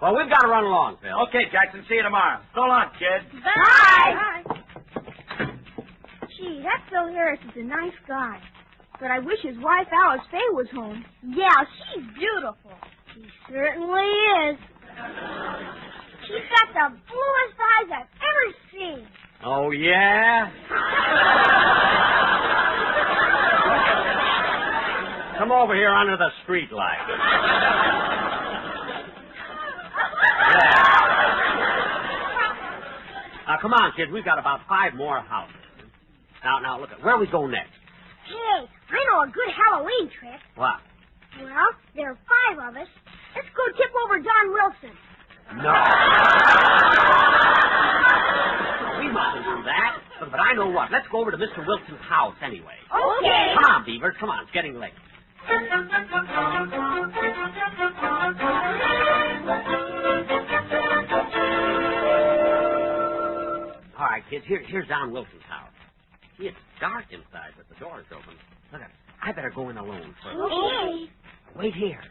[SPEAKER 3] Well, we've got to run along, Phil.
[SPEAKER 10] Okay, Jackson. See you tomorrow. So long, kid.
[SPEAKER 13] Bye. Gee, that Phil Harris is a nice guy. But I wish his wife, Alice Faye, was home. Yeah, she's beautiful. She certainly is. She's got the bluest eyes I've ever seen.
[SPEAKER 3] Oh, yeah? Come over here under the street light. Now, come on, kids. We've got about 5 more houses. Now, look, where we go next?
[SPEAKER 13] Hey, I know a good Halloween trick.
[SPEAKER 3] What?
[SPEAKER 13] Well, there are 5 of us. Let's go tip over Don Wilson.
[SPEAKER 3] No. We mustn't do that. But I know what. Let's go over to Mr. Wilson's house anyway.
[SPEAKER 13] Okay.
[SPEAKER 3] Come on, Beavers. Come on. It's getting late. All right, kids. Here's Don Wilson's house. It's dark inside, but the door's open. Look, I better go in alone first.
[SPEAKER 13] Okay.
[SPEAKER 3] Wait here.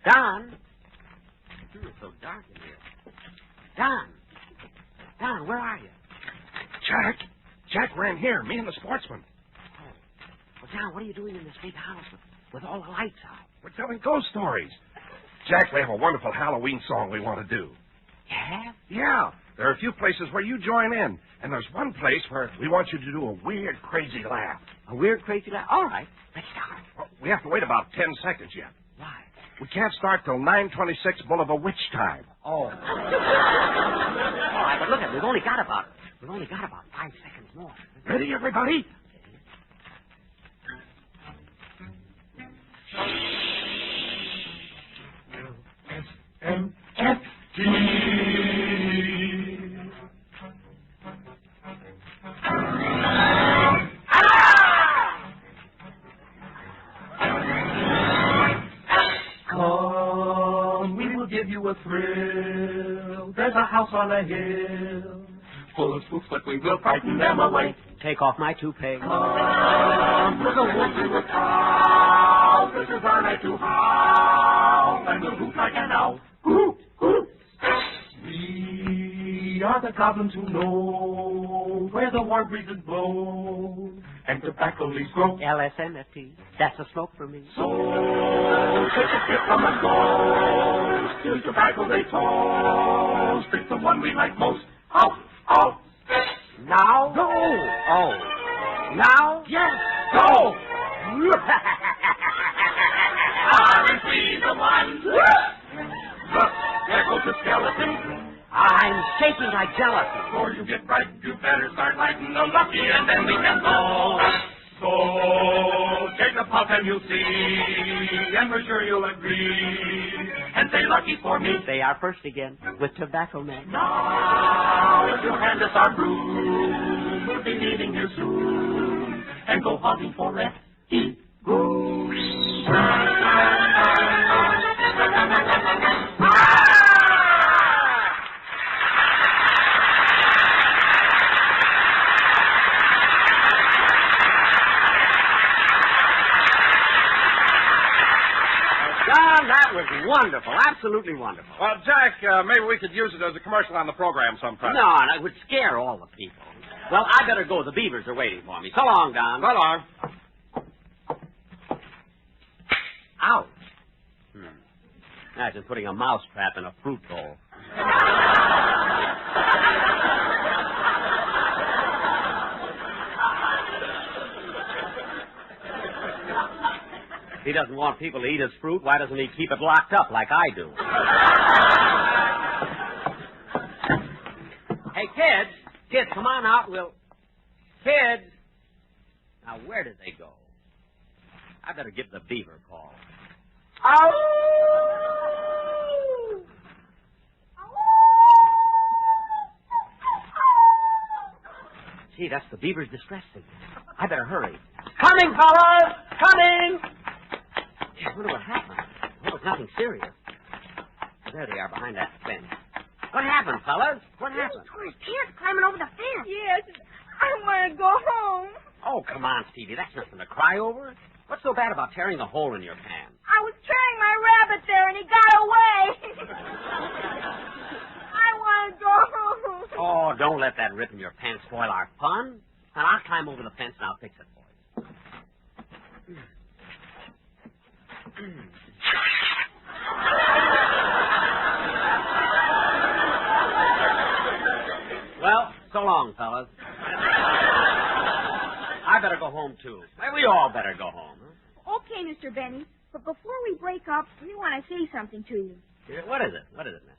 [SPEAKER 3] Don. It's so dark in here. Don, where are you?
[SPEAKER 1] Jack ran here, me and the sportsman.
[SPEAKER 3] Oh. Well, Don, what are you doing in this big house with all the lights out?
[SPEAKER 1] We're telling ghost stories. Jack, we have a wonderful Halloween song we want to do.
[SPEAKER 3] Yeah?
[SPEAKER 1] Yeah. There are a few places where you join in, and there's one place where we want you to do a weird, crazy laugh.
[SPEAKER 3] A weird, crazy laugh? All right. Let's start.
[SPEAKER 1] Well, we have to wait about 10 seconds yet.
[SPEAKER 3] Why?
[SPEAKER 1] We can't start till 9:26 Bull of a Witch time.
[SPEAKER 3] Oh. All right, but look at it. We've only got about 5 seconds more.
[SPEAKER 1] Ready, everybody?
[SPEAKER 5] S-M-F-T. Come, we will give you a thrill. There's a house on a hill, full of spooks, but we will frighten them away.
[SPEAKER 3] Take off my toupee.
[SPEAKER 5] Come, we're the wolves we will prowl. This is our night to howl, and we'll hoot like an owl. Hoot, hoot. We are the goblins who know where the warm breezes blow and tobacco leaves grow.
[SPEAKER 3] LSMFT. That's a smoke for me.
[SPEAKER 5] So take a sip from a ghost. Till tobacco they toast. Pick the one we like most. Out, out.
[SPEAKER 3] Now?
[SPEAKER 5] Go.
[SPEAKER 3] Oh. Now?
[SPEAKER 5] Yes. Go. Aren't we the ones? Look, there goes the skeleton.
[SPEAKER 3] I'm shaking like jealousy.
[SPEAKER 5] Before you get right, you better start lighting the lucky, and then we can go. So take a puff and you'll see, and we're sure you'll agree. And say lucky for me.
[SPEAKER 3] They are first again with Tobacco Man.
[SPEAKER 5] Now, if you'll hand us our broom, we'll be needing you soon. And go hunting for F.E. Goose.
[SPEAKER 3] That was wonderful. Absolutely wonderful.
[SPEAKER 1] Well, Jack, maybe we could use it as a commercial on the program sometime.
[SPEAKER 3] No, it would scare all the people. Well, I better go. The beavers are waiting for me. So long, Don.
[SPEAKER 1] So long.
[SPEAKER 3] Ouch. Imagine putting a mouse trap in a fruit bowl. If he doesn't want people to eat his fruit, why doesn't he keep it locked up like I do? Hey, kids, come on out. Kids! Now, where did they go? I better give the beaver a call.
[SPEAKER 5] Ow!
[SPEAKER 3] Gee, that's the beaver's distress signal. I better hurry. Coming, fellas! Coming! Gee, I wonder what happened. I hope it's nothing serious. There they are behind that fence. What happened, fellas? What happened?
[SPEAKER 13] He tore his pants climbing over the fence. Yes. I want to go home.
[SPEAKER 3] Oh, come on, Stevie. That's nothing to cry over. What's so bad about tearing the hole in your pants?
[SPEAKER 13] I was carrying my rabbit there, and he got away. I want to go home.
[SPEAKER 3] Oh, don't let that rip in your pants spoil our fun. And I'll climb over the fence and I'll fix it for you. Well, so long, fellas. I better go home, too. We all better go home. Huh?
[SPEAKER 13] Okay, Mr. Benny. But before we break up, we want to say something to you.
[SPEAKER 3] What is it? What is it, man?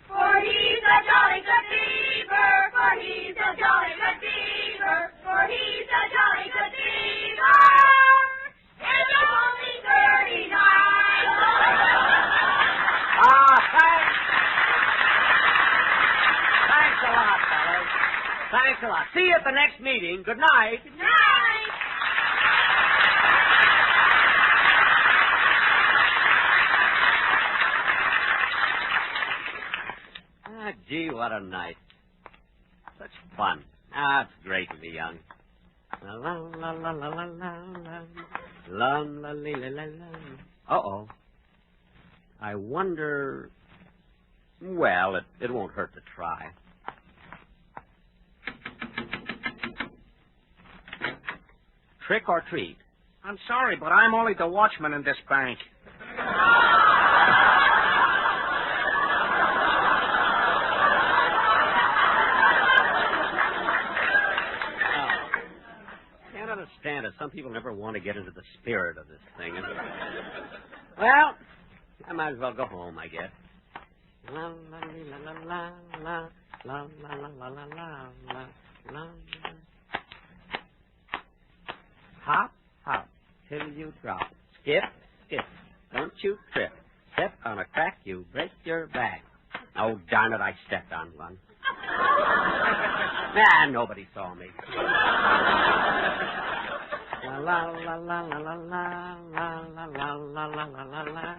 [SPEAKER 5] For he's a jolly good beaver, for he's a jolly good beaver, for he's a jolly good beaver. It's only 39.
[SPEAKER 3] Thanks a lot, fellas. Thanks a lot. See you at the next meeting. Good night.
[SPEAKER 5] Good night.
[SPEAKER 3] Gee, what a night. Such fun. It's great to be young. La la la la la la la la la la la. Uh-oh. I wonder... Well, it won't hurt to try. Trick or treat?
[SPEAKER 15] I'm sorry, but I'm only the watchman in this bank.
[SPEAKER 3] Understand it. Some people never want to get into the spirit of this thing. Well, I might as well go home, I guess. La la la la la la la la la la la la. Hop, hop, till you drop. Skip, skip, don't you trip. Step on a crack, you break your back. Oh, darn it, I stepped on one. Nah, nobody saw me. La la la la la la la la la la la la la la.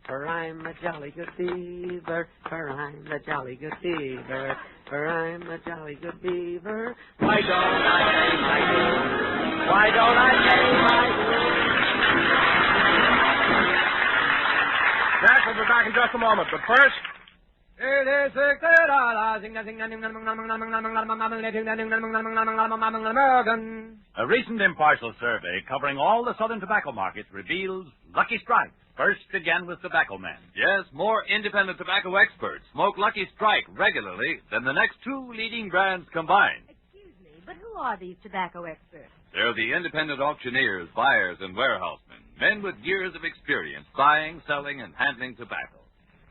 [SPEAKER 3] For I'm a jolly good beaver, for I'm a jolly good beaver, for I'm a jolly good beaver. Why don't I pay my dues? Why don't I pay my dues?
[SPEAKER 1] Jack, we'll be back in just a moment, but first...
[SPEAKER 11] A recent impartial survey covering all the southern tobacco markets reveals Lucky Strike first again with tobacco men. Yes, more independent tobacco experts smoke Lucky Strike regularly than the next two leading brands combined.
[SPEAKER 16] Excuse me, but who are these tobacco experts?
[SPEAKER 11] They're the independent auctioneers, buyers, and warehousemen, men with years of experience buying, selling, and handling tobacco.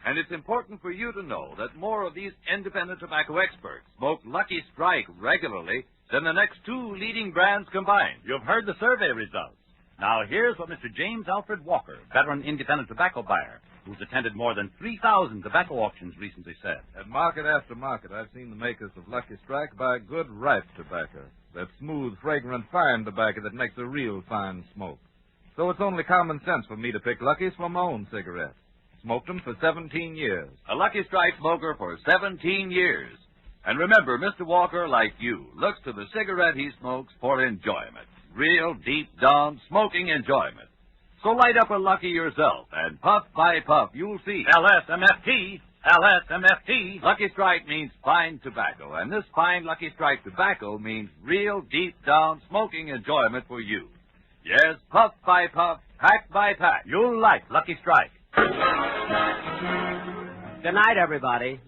[SPEAKER 11] And it's important for you to know that more of these independent tobacco experts smoke Lucky Strike regularly than the next two leading brands combined. You've heard the survey results. Now, here's what Mr. James Alfred Walker, veteran independent tobacco buyer, who's attended more than 3,000 tobacco auctions, recently said.
[SPEAKER 17] At market after market, I've seen the makers of Lucky Strike buy good, ripe tobacco. That smooth, fragrant, fine tobacco that makes a real fine smoke. So it's only common sense for me to pick Lucky's for my own cigarettes. Smoked them for 17 years.
[SPEAKER 11] A Lucky Strike smoker for 17 years. And remember, Mr. Walker, like you, looks to the cigarette he smokes for enjoyment. Real, deep-down smoking enjoyment. So light up a Lucky yourself, and puff by puff, you'll see. LSMFT. LSMFT. Lucky Strike means fine tobacco, and this fine Lucky Strike tobacco means real, deep-down smoking enjoyment for you. Yes, puff by puff, pack by pack. You'll like Lucky Strike.
[SPEAKER 3] Good night, everybody.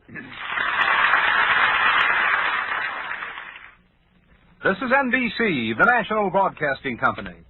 [SPEAKER 18] This is NBC, the National Broadcasting Company.